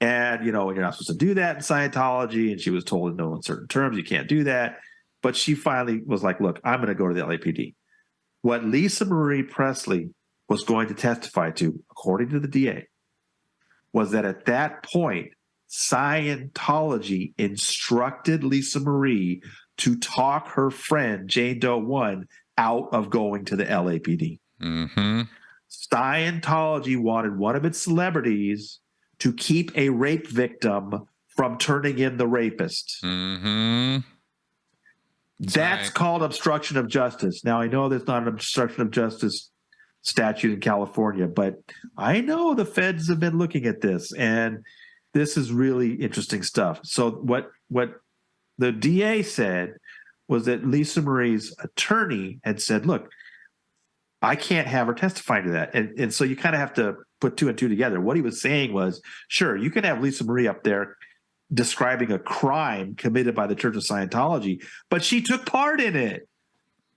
And, you're not supposed to do that in Scientology. And she was told in no uncertain terms, you can't do that. But she finally was like, look, I'm going to go to the LAPD. What Lisa Marie Presley was going to testify to, according to the DA, was that at that point, Scientology instructed Lisa Marie to talk her friend, Jane Doe 1, out of going to the LAPD. Mm-hmm. Scientology wanted one of its celebrities to keep a rape victim from turning in the rapist. Mm-hmm. That's called obstruction of justice. Now, I know there's not an obstruction of justice statute in California, but I know the feds have been looking at this, and this is really interesting stuff. So what the DA said was that Lisa Marie's attorney had said, look, I can't have her testifying to that. And so you kind of have to put two and two together. What he was saying was, sure, you can have Lisa Marie up there describing a crime committed by the Church of Scientology, but she took part in it.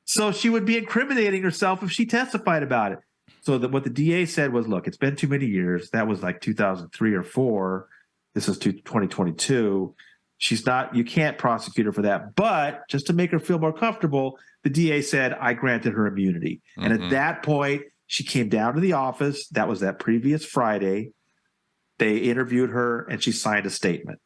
So she would be incriminating herself if she testified about it. So what the DA said was, look, it's been too many years. That was like 2003 or 4. This is 2022. She's not, you can't prosecute her for that. But just to make her feel more comfortable, the DA said, I granted her immunity. And at that point, she came down to the office. That was that previous Friday. They interviewed her and she signed a statement.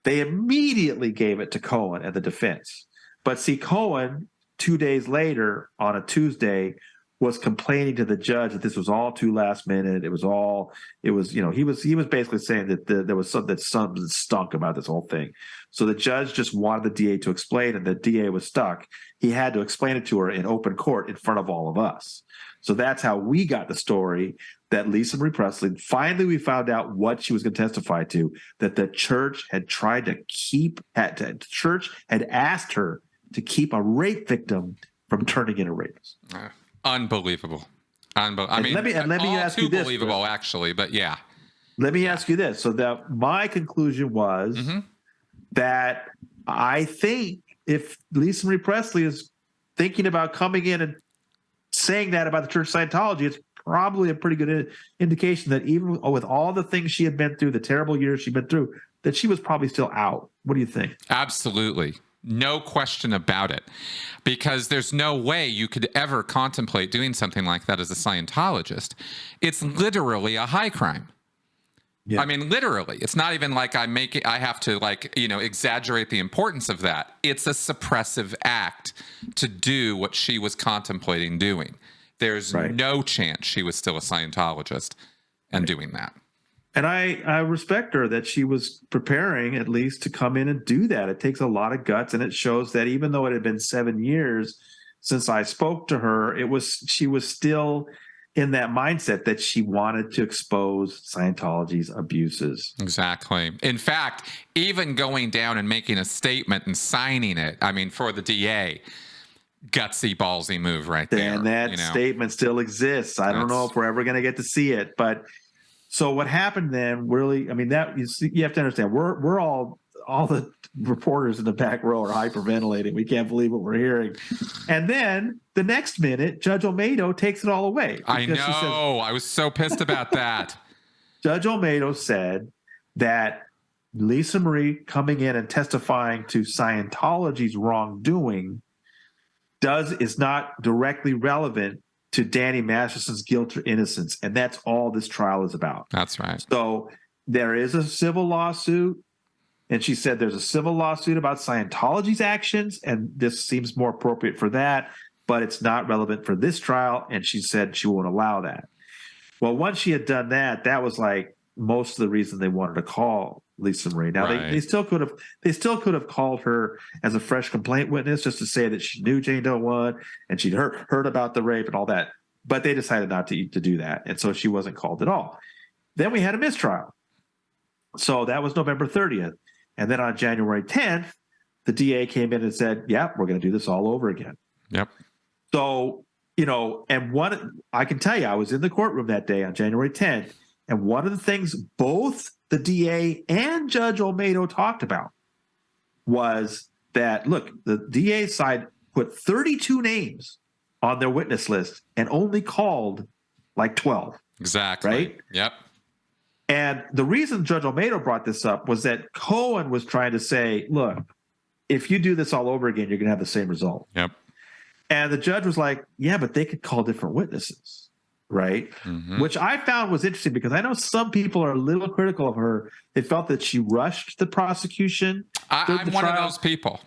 They immediately gave it to Cohen and the defense. But see, Cohen, 2 days later on a Tuesday, was complaining to the judge that this was all too last minute. He was basically saying that there was something that stunk about this whole thing. So the judge just wanted the DA to explain, and the DA was stuck. He had to explain it to her in open court in front of all of us. So that's how we got the story that Lisa Marie Presley, finally we found out what she was going to testify to, that the church had tried to the church had asked her to keep a rape victim from turning into a rapist. Unbelievable. I mean, let me ask you this. Believable, actually, but yeah. Let me ask you this. So that my conclusion was that I think if Lisa Marie Presley is thinking about coming in and saying that about the Church of Scientology, it's probably a pretty good indication that even with all the things she had been through, the terrible years she'd been through, that she was probably still out. What do you think? Absolutely. No question about it. Because there's no way you could ever contemplate doing something like that as a Scientologist. It's literally a high crime. Yeah. I mean, literally. It's not even like I have to exaggerate the importance of that. It's a suppressive act to do what she was contemplating doing. There's no chance she was still a Scientologist and doing that. And I respect her that she was preparing at least to come in and do that. It takes a lot of guts, and it shows that even though it had been 7 years since I spoke to her, she was still in that mindset that she wanted to expose Scientology's abuses. Exactly. In fact, even going down and making a statement and signing it, I mean, for the DA, gutsy, ballsy move right there. And that statement still exists. I don't know if we're ever going to get to see it, but so what happened then really, I mean, that you have to understand, we're all the reporters in the back row are hyperventilating. We can't believe what we're hearing. And then the next minute, Judge Olmedo takes it all away. I know. I was so pissed about that. Judge Olmedo said that Lisa Marie coming in and testifying to Scientology's wrongdoing is not directly relevant to Danny Masterson's guilt or innocence. And that's all this trial is about. That's right. So there is a civil lawsuit. And she said there's a civil lawsuit about Scientology's actions, and this seems more appropriate for that, but it's not relevant for this trial. And she said she won't allow that. Well, once she had done that, that was like most of the reason they wanted to call Lisa Marie. Now they still could have called her as a fresh complaint witness just to say that she knew Jane Doe 1 and she'd heard about the rape and all that. But they decided not to do that, and so she wasn't called at all. Then we had a mistrial. So that was November 30th. And then on January 10th, the DA came in and said, yeah, we're going to do this all over again. Yep. So, I can tell you, I was in the courtroom that day on January 10th, and one of the things both the DA and Judge Olmedo talked about was that, look, the DA side put 32 names on their witness list and only called like 12. Exactly. Right? Yep. And the reason Judge Olmedo brought this up was that Cohen was trying to say, look, if you do this all over again, you're going to have the same result. Yep. And the judge was like, yeah, but they could call different witnesses, right? Mm-hmm. Which I found was interesting because I know some people are a little critical of her. They felt that she rushed the prosecution. I'm one of those people.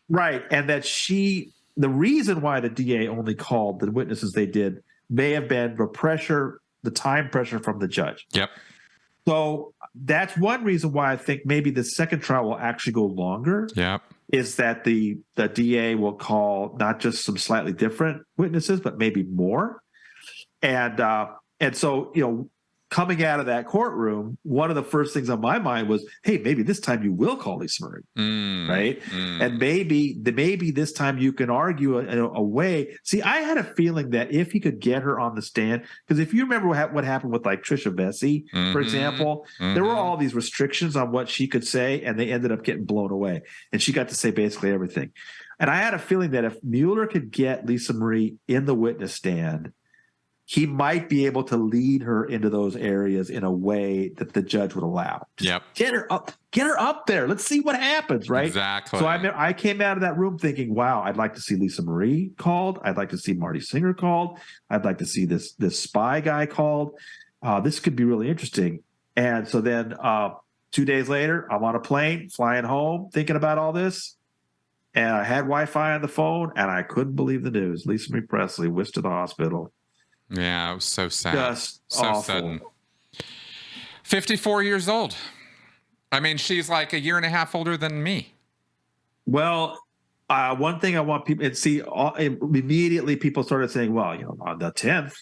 Right. And that the reason why the DA only called the witnesses they did may have been the time pressure from the judge. Yep. So that's one reason why I think maybe the second trial will actually go longer. Yep. Is that the DA will call not just some slightly different witnesses, but maybe more. And so, coming out of that courtroom, one of the first things on my mind was, hey, maybe this time you will call Lisa Marie, right? And maybe this time you can argue a way. See, I had a feeling that if he could get her on the stand, because if you remember what happened with like Trisha Vesey, for example, there were all these restrictions on what she could say, and they ended up getting blown away. And she got to say basically everything. And I had a feeling that if Mueller could get Lisa Marie in the witness stand, he might be able to lead her into those areas in a way that the judge would allow. Just get her up there. Let's see what happens, right? Exactly. So I came out of that room thinking, wow, I'd like to see Lisa Marie called. I'd like to see Marty Singer called. I'd like to see this spy guy called. This could be really interesting. And so then 2 days later, I'm on a plane flying home thinking about all this. And I had Wi-Fi on the phone, and I couldn't believe the news. Lisa Marie Presley whisked to the hospital. Yeah, it was so sad. Just so awful. Sudden. 54 years old. I mean, she's like a year and a half older than me. Well, one thing I want people to see, immediately people started saying, well, on the 10th,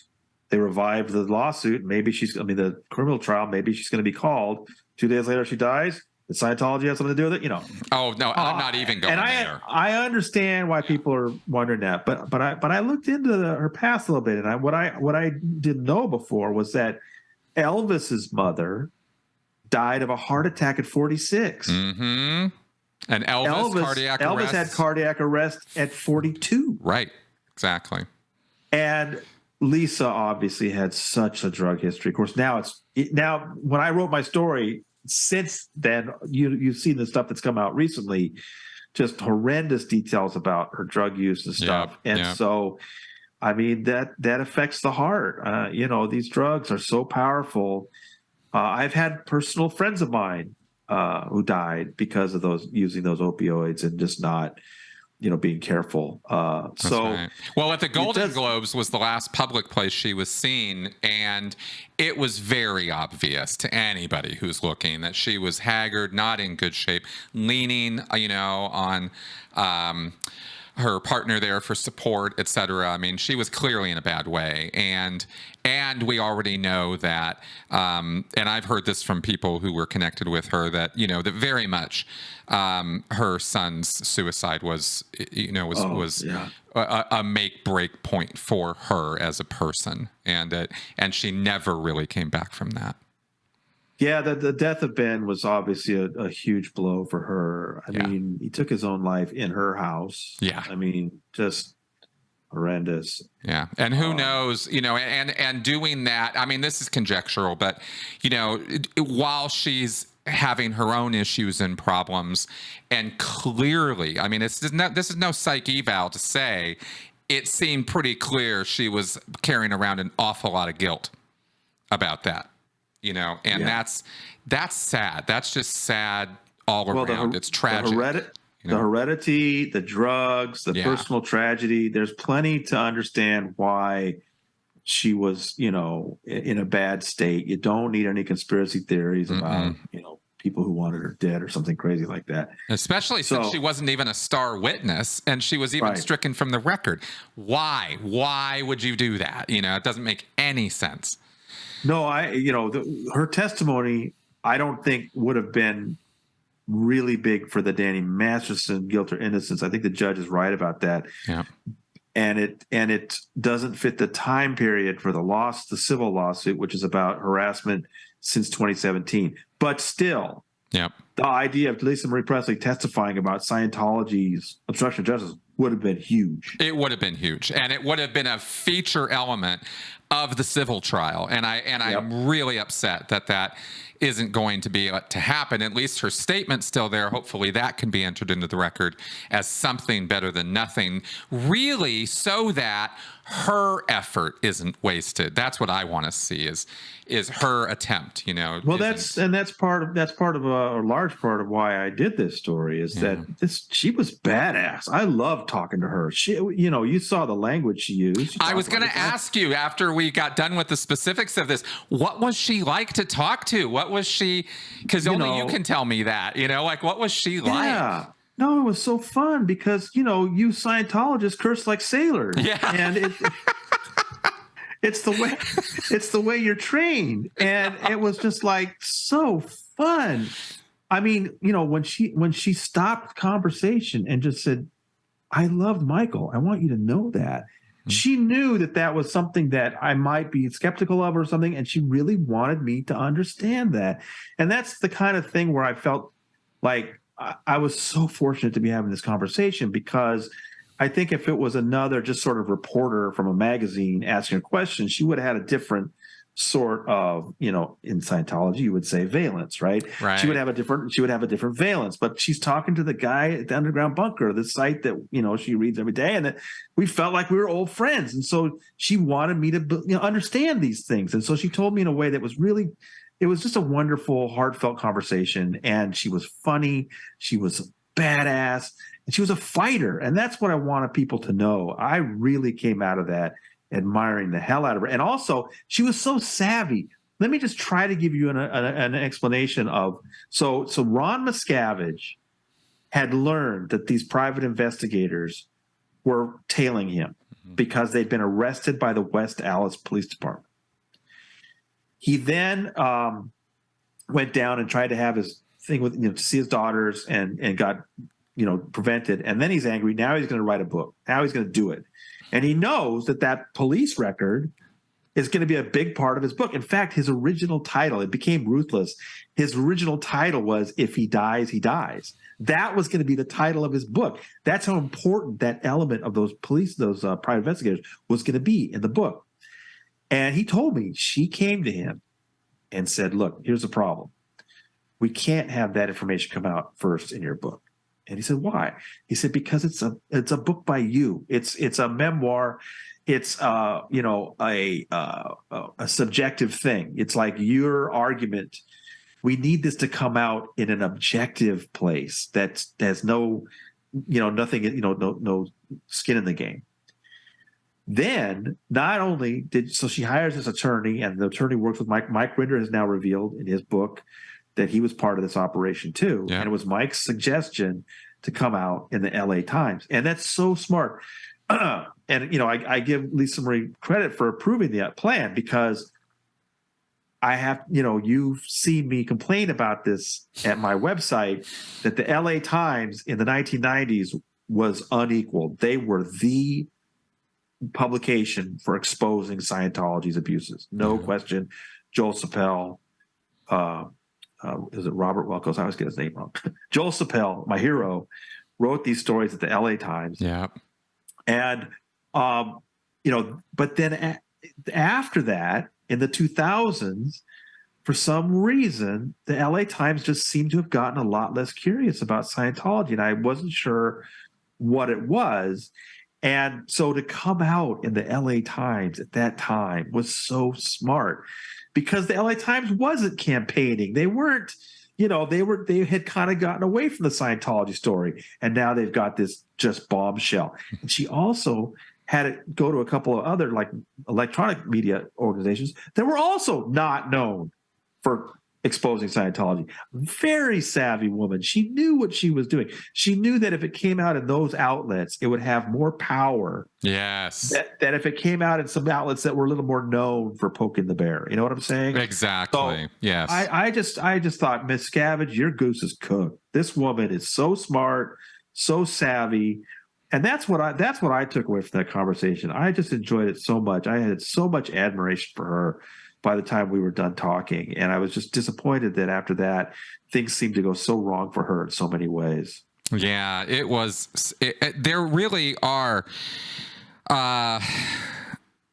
they revived the lawsuit. Maybe the criminal trial, maybe she's going to be called. 2 days later, she dies. Did Scientology have something to do with it? Oh no, I'm not even going there. I understand why people are wondering that, but I looked into her past a little bit, and what I didn't know before was that Elvis's mother died of a heart attack at 46. Mm-hmm. And Elvis had cardiac arrest at 42. Right, exactly. And Lisa obviously had such a drug history. Of course, now when I wrote my story. Since then, you've seen the stuff that's come out recently, just horrendous details about her drug use and stuff. So, I mean, that affects the heart. These drugs are so powerful. I've had personal friends of mine who died because of using those opioids and just not, being careful. Right. Well, at the Golden Globes was the last public place she was seen, and it was very obvious to anybody who's looking that she was haggard, not in good shape, leaning, on her partner there for support, etc. I mean, she was clearly in a bad way, and we already know that, and I've heard this from people who were connected with her, that that very much her son's suicide was a make break point for her as a person, and she never really came back from that. Yeah, the death of Ben was obviously a huge blow for her. I mean, he took his own life in her house. Yeah. I mean, just horrendous. Yeah. And who knows, and doing that, I mean, this is conjectural, but, while she's having her own issues and problems, and clearly, I mean, this is no psych eval to say, it seemed pretty clear she was carrying around an awful lot of guilt about that. That's sad. That's just sad all around. It's tragic. The heredity, the drugs, the personal tragedy. There's plenty to understand why she was, in a bad state. You don't need any conspiracy theories about, people who wanted her dead or something crazy like that. Especially since she wasn't even a star witness, and she was even stricken from the record. Why? Why would you do that? It doesn't make any sense. No, her testimony, I don't think would have been really big for the Danny Masterson guilt or innocence. I think the judge is right about that. Yeah. And it doesn't fit the time period for the civil lawsuit, which is about harassment since 2017. But still, the idea of Lisa Marie Presley testifying about Scientology's obstruction of justice would have been huge. It would have been huge, and it would have been a feature element of the civil trial. And I'm really upset that isn't going to be to happen. At least her statement's still there. Hopefully that can be entered into the record as something better than nothing, really, so that her effort isn't wasted. That's what I want to see is her attempt, Well, that's part of a large part of why I did this story is that she was badass. I loved talking to her. She, you saw the language she used. I was going to ask you after we got done with the specifics of this, what was she like to talk to? What was she? Because only you can tell me that. What was she like? Yeah. No, it was so fun because, you Scientologists curse like sailors. Yeah. And it's the way you're trained. And it was just like so fun. I mean, when she stopped the conversation and just said, I love Michael. I want you to know that. She knew that was something that I might be skeptical of or something. And she really wanted me to understand that. And that's the kind of thing where I felt like I was so fortunate to be having this conversation, because I think if it was another just sort of reporter from a magazine asking a question, she would have had a different sort of, in Scientology, you would say valence, right? Right. She would have a different valence, but she's talking to the guy at the underground bunker, the site that, she reads every day. And that we felt like we were old friends. And so she wanted me to, understand these things. And so she told me in a way that was really, it was just a wonderful, heartfelt conversation. And she was funny. She was badass. And she was a fighter. And that's what I wanted people to know. I really came out of that admiring the hell out of her. And also, she was so savvy. Let me just try to give you an explanation of, so Ron Miscavige had learned that these private investigators were tailing him because they'd been arrested by the West Allis Police Department. He then went down and tried to have his thing with, to see his daughters and got, prevented. And then he's angry. Now he's going to write a book. Now he's going to do it. And he knows that police record is going to be a big part of his book. In fact, his original title, it became Ruthless. His original title was If He Dies, He Dies. That was going to be the title of his book. That's how important that element of those private investigators was going to be in the book. And he told me, she came to him and said, look, here's the problem. We can't have that information come out first in your book. And he said, why? He said, because it's a book by you. It's a memoir. It's a subjective thing. It's like your argument. We need this to come out in an objective place that has no skin in the game. Then not only so she hires this attorney, and the attorney works with Mike. Mike Rinder has now revealed in his book that he was part of this operation too. Yeah. And it was Mike's suggestion to come out in the LA Times. And that's so smart. And, I give Lisa Marie credit for approving that plan, because I have, you've seen me complain about this at my website, that the LA Times in the 1990s was unequaled. They were the publication for exposing Scientology's abuses. No question. Joel Sapel, is it Robert Welkos? I always get his name wrong. Joel Sapel, my hero, wrote these stories at the LA Times. Yeah. And, but then after that, in the 2000s, for some reason, the LA Times just seemed to have gotten a lot less curious about Scientology. And I wasn't sure what it was. And so to come out in the LA Times at that time was so smart, because the LA Times wasn't campaigning. They weren't, they had kind of gotten away from the Scientology story. And now they've got this just bombshell. And she also had it go to a couple of other like electronic media organizations that were also not known for exposing Scientology. Very savvy woman. She knew what she was doing. She knew that if it came out in those outlets, it would have more power. Yes. That if it came out in some outlets that were a little more known for poking the bear. You know what I'm saying? Exactly. So yes. I just thought, Miscavige, your goose is cooked. This woman is so smart, so savvy. And that's what I took away from that conversation. I just enjoyed it so much. I had so much admiration for her by the time we were done talking. And I was just disappointed that after that, things seemed to go so wrong for her in so many ways. Yeah, it was. There really are.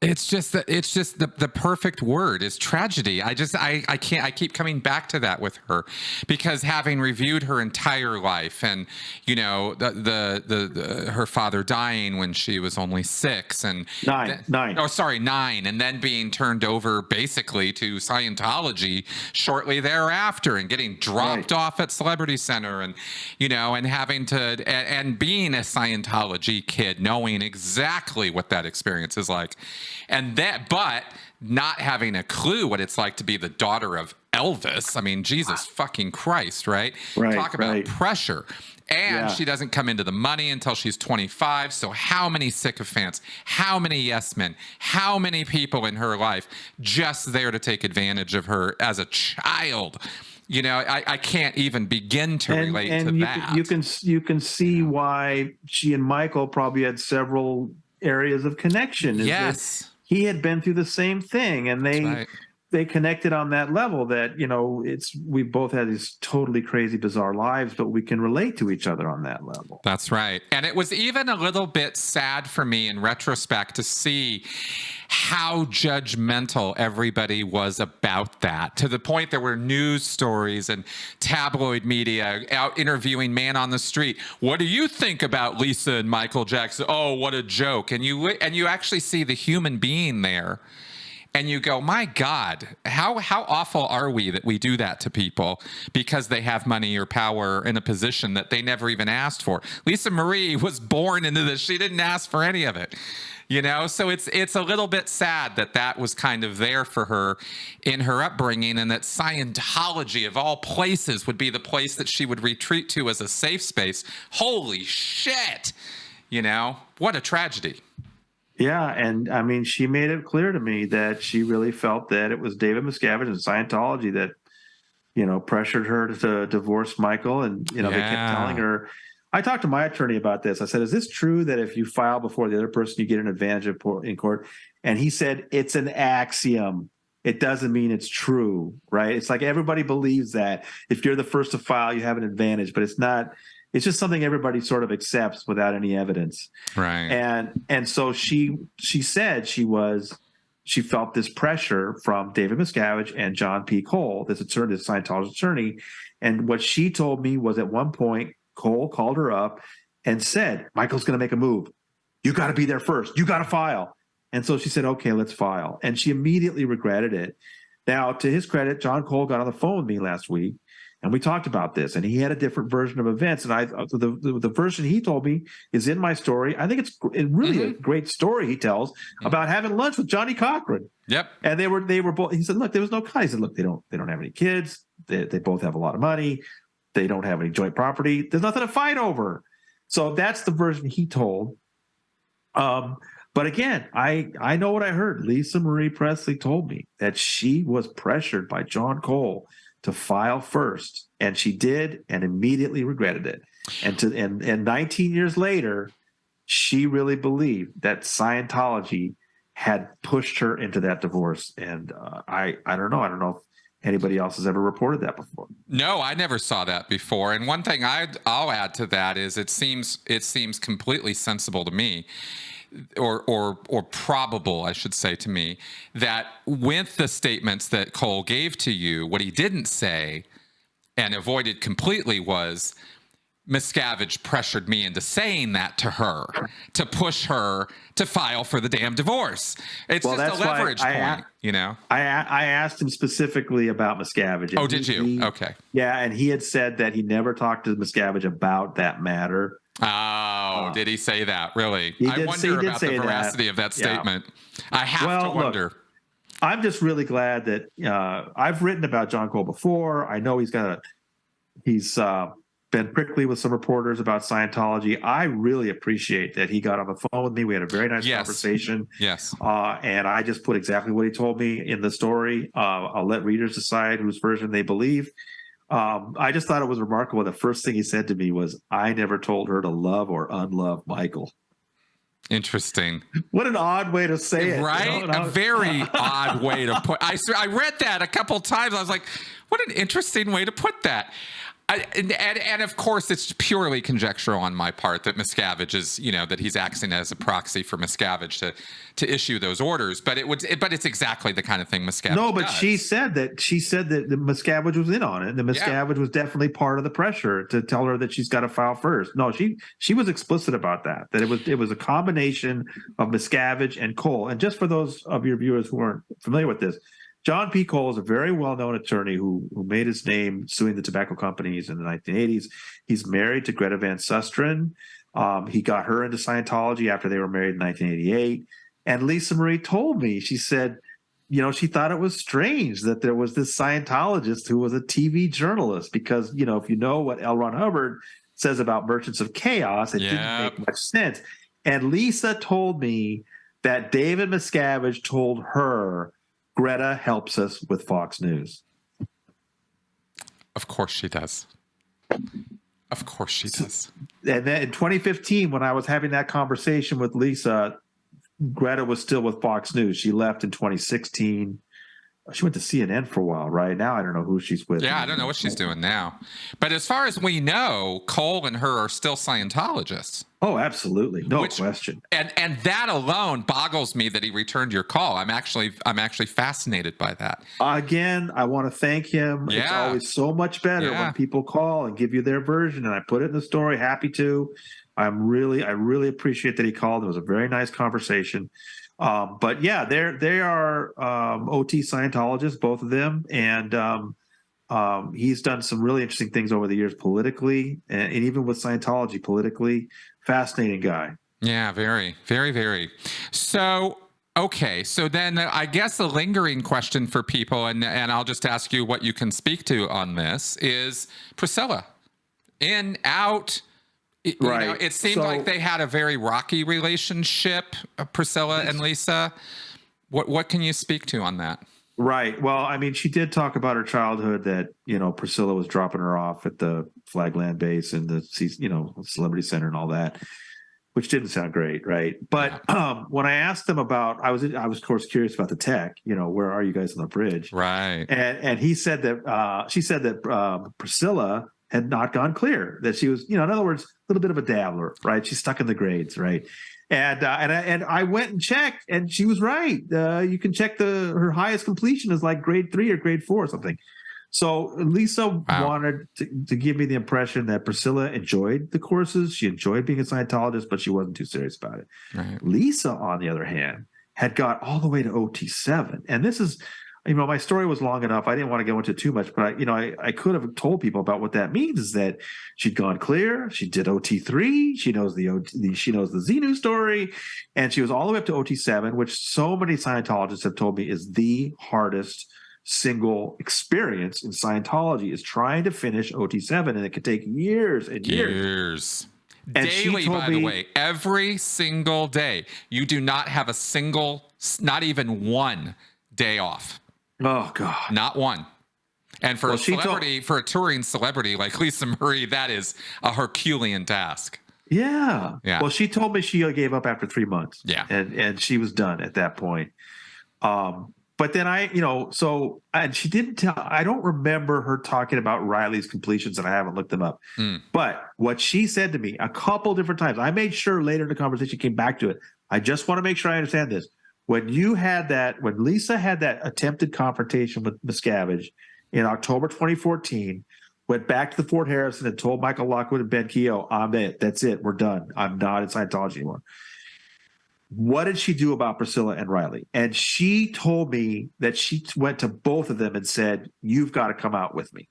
It's just the perfect word is tragedy. I can't. I keep coming back to that with her, because having reviewed her entire life, and her father dying when she was only 6, and nine, and then being turned over basically to Scientology shortly thereafter, and getting dropped off at Celebrity Center, and and having to and being a Scientology kid, knowing exactly what that experience is like. And but not having a clue what it's like to be the daughter of Elvis. I mean, Jesus fucking Christ, right? Right, Talk about right. pressure. And Yeah. she doesn't come into the money until she's 25. So how many sycophants, how many yes men, how many people in her life just there to take advantage of her as a child? You know, I can't even begin to relate to that. You can see why she and Michael probably had several areas of connection. Yes. He had been through the same thing, and That's right. they connected on that level that, we both had these totally crazy, bizarre lives, but we can relate to each other on that level. That's right. And it was even a little bit sad for me in retrospect to see how judgmental everybody was about that, to the point there were news stories and tabloid media out interviewing man on the street. What do you think about Lisa and Michael Jackson? Oh, what a joke. And you actually see the human being there. And you go, my God, how awful are we that we do that to people because they have money or power in a position that they never even asked for? Lisa Marie was born into this. She didn't ask for any of it, So it's a little bit sad that was kind of there for her in her upbringing, and that Scientology of all places would be the place that she would retreat to as a safe space. Holy shit. What a tragedy. Yeah, and I mean, she made it clear to me that she really felt that it was David Miscavige and Scientology that, pressured her to divorce Michael. And, they kept telling her. I talked to my attorney about this. I said, is this true that if you file before the other person, you get an advantage in court? And he said, it's an axiom. It doesn't mean it's true, right? It's like everybody believes that if you're the first to file, you have an advantage, but it's not. It's just something everybody sort of accepts without any evidence. Right. And so she said she felt this pressure from David Miscavige and John P. Cole, this Scientologist attorney. And what she told me was at one point, Cole called her up and said, Michael's going to make a move. You got to be there first. You got to file. And so she said, okay, let's file. And she immediately regretted it. Now, to his credit, John Cole got on the phone with me last week, and we talked about this, and he had a different version of events. And the version he told me is in my story. I think it's really a great story he tells about having lunch with Johnny Cochran. Yep. And they were both. He said, "Look, there was no cut." He said, "Look, they don't have any kids. They both have a lot of money. They don't have any joint property. There's nothing to fight over." So that's the version he told. But again, I know what I heard. Lisa Marie Presley told me that she was pressured by John Cole to file first, and she did, and immediately regretted it. And 19 years later, she really believed that Scientology had pushed her into that divorce. And I don't know. I don't know if anybody else has ever reported that before. No, I never saw that before. And one thing I'll add to that is it seems completely sensible to me, or probable, I should say, to me, that with the statements that Cole gave to you, what he didn't say and avoided completely was Miscavige pressured me into saying that to her, to push her to file for the damn divorce. It's just a leverage point, I asked him specifically about Miscavige. Oh, did you? Okay. Yeah, and he had said that he never talked to Miscavige about that matter. Oh, did he say that? Really? I wonder about the veracity of that statement. Yeah. I have to wonder. Look, I'm just really glad that I've written about John Cole before. I know he's been prickly with some reporters about Scientology. I really appreciate that he got on the phone with me. We had a very nice conversation. Yes. And I just put exactly what he told me in the story. I'll let readers decide whose version they believe. I just thought it was remarkable. The first thing he said to me was, I never told her to love or unlove Michael. Interesting. What an odd way to say it. Right? A very odd way to put I read that a couple times. I was like, what an interesting way to put that. And of course, it's purely conjectural on my part that Miscavige is, that he's acting as a proxy for Miscavige to issue those orders. But it's exactly the kind of thing Miscavige does. She said that the Miscavige was in on it. The Miscavige was definitely part of the pressure to tell her that she's got to file first. No, she was explicit about that it was a combination of Miscavige and Cole. And just for those of your viewers who aren't familiar with this, John P. Cole is a very well-known attorney who made his name suing the tobacco companies in the 1980s. He's married to Greta Van Susteren. He got her into Scientology after they were married in 1988. And Lisa Marie told me, she said, she thought it was strange that there was this Scientologist who was a TV journalist because, if you know what L. Ron Hubbard says about Merchants of Chaos, it didn't make much sense. And Lisa told me that David Miscavige told her, Greta helps us with Fox News. Of course she does. Of course she does. And then in 2015, when I was having that conversation with Lisa, Greta was still with Fox News. She left in 2016. She went to CNN for a while, right? Now I don't know who she's with. Yeah, I don't know what she's doing now. But as far as we know, Cole and her are still Scientologists. Oh, absolutely. No question. And that alone boggles me that he returned your call. I'm actually fascinated by that. Again, I want to thank him. Yeah. It's always so much better when people call and give you their version, and I put it in the story. Happy to. I really appreciate that he called. It was a very nice conversation. But yeah, they are OT Scientologists, both of them, and he's done some really interesting things over the years politically, and even with Scientology politically. Fascinating guy. Yeah, very, very, very. So, okay. So then I guess the lingering question for people, and I'll just ask you what you can speak to on this, is Priscilla. In, out. Right. It seemed like they had a very rocky relationship, Priscilla and Lisa. What can you speak to on that? Right. Well, I mean, she did talk about her childhood that, Priscilla was dropping her off at the Flagland base and the, Celebrity Center and all that, which didn't sound great. Right. But when I asked them about, I was of course curious about the tech, where are you guys on the bridge? Right. And he said that, she said that Priscilla had not gone clear, that she was, in other words, a little bit of a dabbler, right? She's stuck in the grades. Right. And I went and checked, and she was right. You can check her highest completion is like grade 3 or grade 4 or something. So Lisa wanted to give me the impression that Priscilla enjoyed the courses. She enjoyed being a Scientologist, but she wasn't too serious about it. Right. Lisa, on the other hand, had got all the way to OT7. And this is, my story was long enough. I didn't want to go into too much, but I could have told people about what that means. Is that she'd gone clear. She did OT3. She knows she knows the Xenu story, and she was all the way up to OT7, which so many Scientologists have told me is the hardest single experience in Scientology, is trying to finish OT7, and it could take years and years. And daily, by the way, every single day. You do not have a single, not even one day off. Oh God, not one. And for a celebrity, for a touring celebrity like Lisa Marie, that is a Herculean task. Yeah. Well, she told me she gave up after 3 months. Yeah. And she was done at that point. But then and she didn't tell, I don't remember her talking about Riley's completions, and I haven't looked them up. But what she said to me a couple different times, I made sure later in the conversation came back to it. I just want to make sure I understand this. When Lisa had that attempted confrontation with Miscavige in October 2014, went back to the Fort Harrison and told Michael Lockwood and Ben Keogh, I'm it. That's it. We're done. I'm not in Scientology anymore. What did she do about Priscilla and Riley? And she told me that she went to both of them and said, you've got to come out with me.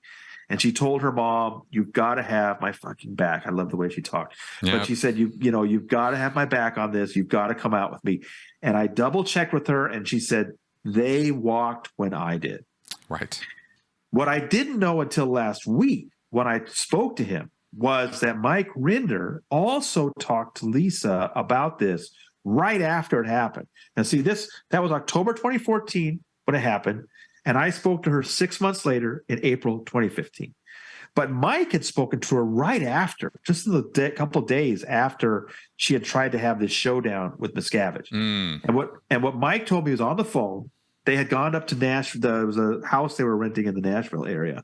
And she told her mom, you've got to have my fucking back. I love the way she talked. Yep. But she said, you've got to have my back on this. You've got to come out with me. And I double checked with her, and she said, they walked when I did. Right. What I didn't know until last week when I spoke to him was that Mike Rinder also talked to Lisa about this right after it happened. Now, see, that was October 2014 when it happened. And I spoke to her 6 months later in April 2015. But Mike had spoken to her right after, just in the couple of days after she had tried to have this showdown with Miscavige. And what Mike told me was on the phone, they had gone up to Nashville. There was a house they were renting in the Nashville area.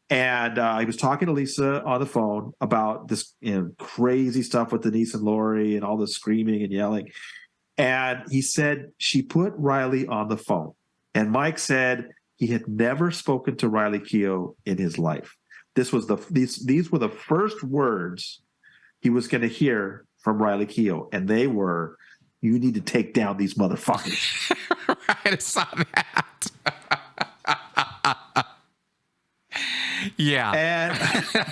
And he was talking to Lisa on the phone about this crazy stuff with Denise and Lori and all the screaming and yelling. And he said she put Riley on the phone. And Mike said he had never spoken to Riley Keough in his life. These were the first words he was going to hear from Riley Keough, and they were, "You need to take down these motherfuckers." Right, I saw that. Yeah, and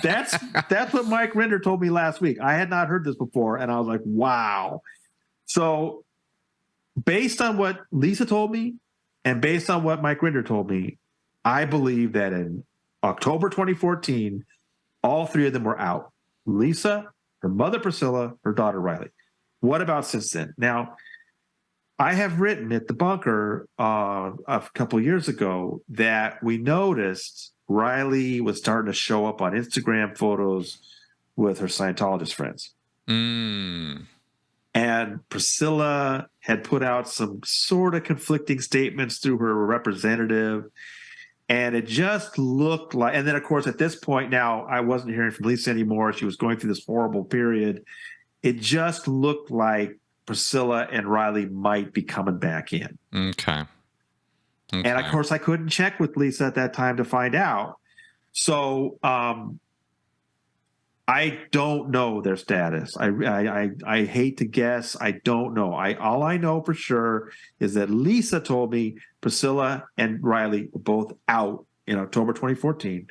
that's what Mike Rinder told me last week. I had not heard this before, and I was like, "Wow!" So, based on what Lisa told me And based on what Mike Rinder told me, I believe that in October 2014, all three of them were out. Lisa, her mother Priscilla, her daughter Riley. What about since then? Now, I have written at the bunker a couple of years ago that we noticed Riley was starting to show up on Instagram photos with her Scientologist friends. Mm. And Priscilla had put out some sort of conflicting statements through her representative. And it just looked like, and then of course, at this point now, I wasn't hearing from Lisa anymore. She was going through this horrible period. It just looked like Priscilla and Riley might be coming back in. Okay. And of course, I couldn't check with Lisa at that time to find out. So I don't know their status. I hate to guess. I don't know. All I know for sure is that Lisa told me Priscilla and Riley were both out in October 2014.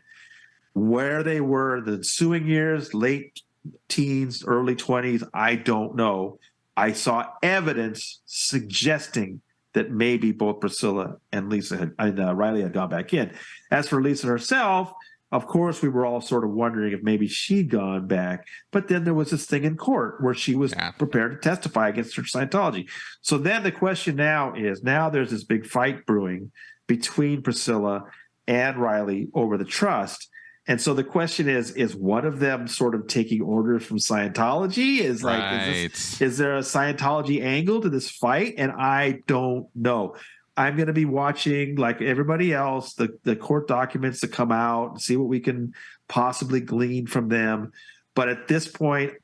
Where they were the ensuing years, late teens, early 20s, I don't know. I saw evidence suggesting that maybe both Priscilla and Riley had gone back in. As for Lisa herself, of course, we were all sort of wondering if maybe she'd gone back. But then there was this thing in court where she was prepared to testify against her Scientology. So then the question now there's this big fight brewing between Priscilla and Riley over the trust. And so the question is one of them sort of taking orders from Scientology? Is there a Scientology angle to this fight? And I don't know. I'm going to be watching, like everybody else, the court documents that come out and see what we can possibly glean from them. But at this point,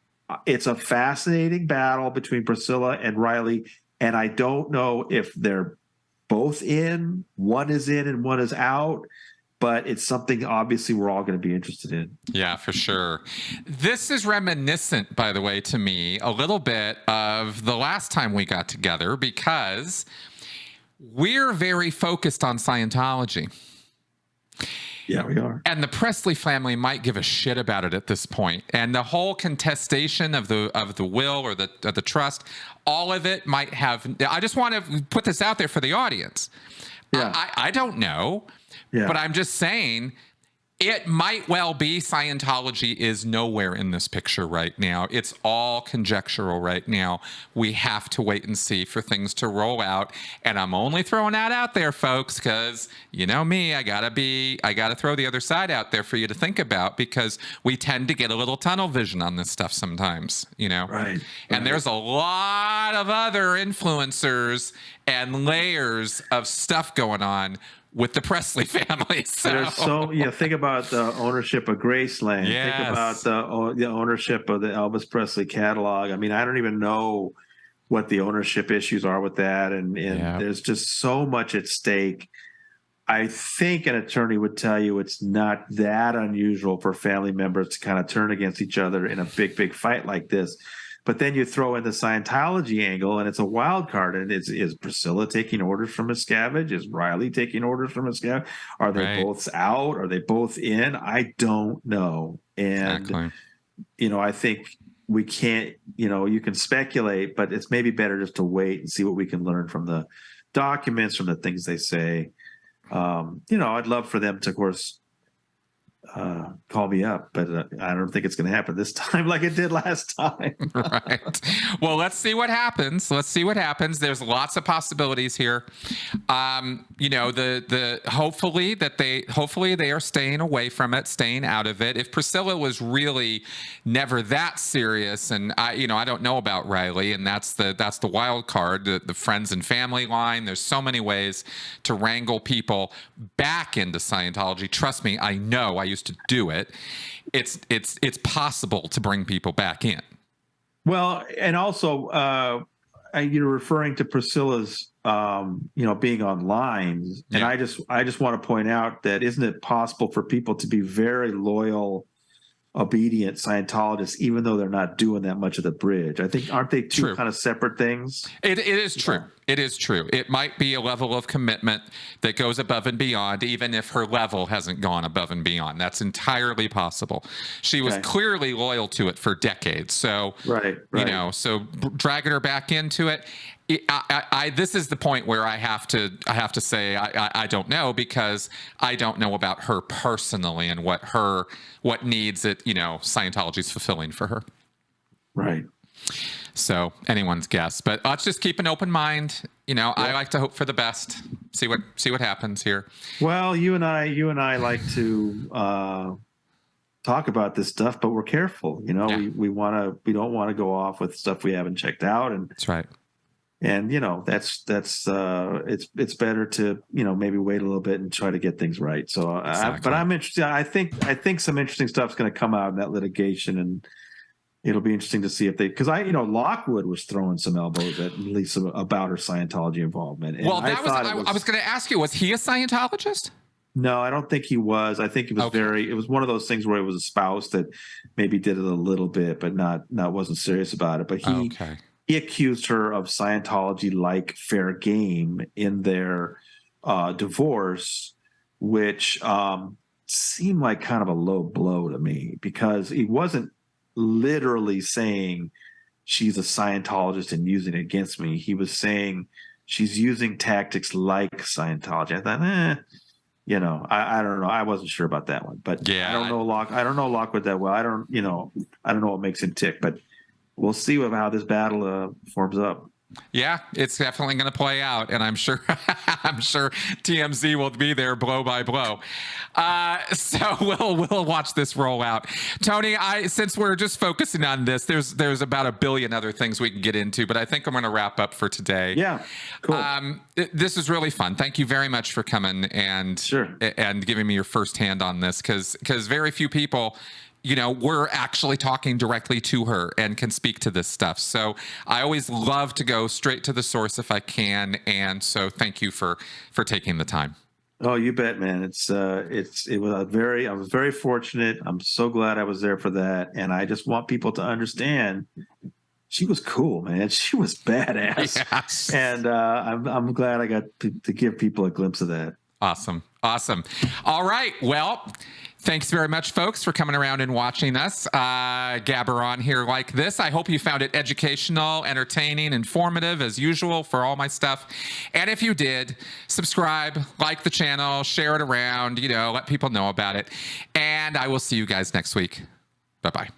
it's a fascinating battle between Priscilla and Riley. And I don't know if they're both in, one is in and one is out. But it's something obviously we're all going to be interested in. Yeah, for sure. This is reminiscent, by the way, to me a little bit of the last time we got together because we're very focused on Scientology. Yeah, we are. And the Presley family might give a shit about it at this point. And the whole contestation of the will or the trust, all of it might have. I just want to put this out there for the audience. Yeah. I don't know. Yeah. But I'm just saying it might well be Scientology is nowhere in this picture right now. It's all conjectural right now. We have to wait and see for things to roll out. And I'm only throwing that out there, folks, because you know me, I gotta throw the other side out there for you to think about because we tend to get a little tunnel vision on this stuff sometimes, you know? Right. And there's a lot of other influencers and layers of stuff going on with the Presley family. Think about the ownership of Graceland. Yes. Think about the ownership of the Elvis Presley catalog. I mean, I don't even know what the ownership issues are with that. And there's just so much at stake. I think an attorney would tell you it's not that unusual for family members to kind of turn against each other in a big, big fight like this. But then you throw in the Scientology angle, and it's a wild card. And is Priscilla taking orders from Miscavige? Is Riley taking orders from Miscavige? Are they both out? Are they both in? I don't know. And, I think we can't, you can speculate, but it's maybe better just to wait and see what we can learn from the documents, from the things they say. I'd love for them to, of course, call me up, but I don't think it's going to happen this time like it did last time. Right. Well, let's see what happens. There's lots of possibilities here. Hopefully they are staying away from it, staying out of it. If Priscilla was really never that serious, and I don't know about Riley, and that's the wild card, the friends and family line. There's so many ways to wrangle people back into Scientology. Trust me, I know. I used to do it. It's possible to bring people back in. Well, and also, you're referring to Priscilla's, being online, and I just want to point out that isn't it possible for people to be very loyal, obedient Scientologists, even though they're not doing that much of the bridge? I think, aren't they two kind of separate things? It is true. It is true. It might be a level of commitment that goes above and beyond, even if her level hasn't gone above and beyond. That's entirely possible. She was clearly loyal to it for decades. So, so dragging her back into it. this is the point where I have to say I don't know, because I don't know about her personally and what needs that, Scientology is fulfilling for her. Right. So anyone's guess, but let's just keep an open mind. I like to hope for the best. See what happens here. Well, you and I like to talk about this stuff, but we're careful. We don't want to go off with stuff we haven't checked out, and that's right. And that's it's better to maybe wait a little bit and try to get things right. So, Exactly. But I'm interested. I think some interesting stuff's going to come out in that litigation, and it'll be interesting to see if they, because Lockwood was throwing some elbows at Lisa about her Scientology involvement. And well, I was going to ask you, was he a Scientologist? No, I don't think he was. I think he was it was one of those things where it was a spouse that maybe did it a little bit, but not wasn't serious about it. But he accused her of Scientology-like fair game in their divorce, which seemed like kind of a low blow to me, because he wasn't literally saying she's a Scientologist and using it against me. He was saying she's using tactics like Scientology. I thought, I don't know. I wasn't sure about that one, but I don't know Lockwood that well. I don't know what makes him tick, but we'll see how this battle forms up. Yeah, it's definitely going to play out, and I'm sure TMZ will be there blow by blow. So we'll watch this roll out. Tony, since we're just focusing on this, there's about a billion other things we can get into, but I think I'm going to wrap up for today. Yeah, cool. This is really fun. Thank you very much for coming and giving me your first hand on this, because very few people, we're actually talking directly to her and can speak to this stuff. So I always love to go straight to the source if I can. And so thank you for taking the time. Oh, you bet, man. I was very fortunate. I'm so glad I was there for that. And I just want people to understand she was cool, man. She was badass. Yes. And I'm glad I got to give people a glimpse of that. Awesome. All right. Well, thanks very much, folks, for coming around and watching us gabber on here like this. I hope you found it educational, entertaining, informative, as usual, for all my stuff. And if you did, subscribe, like the channel, share it around, let people know about it. And I will see you guys next week. Bye-bye.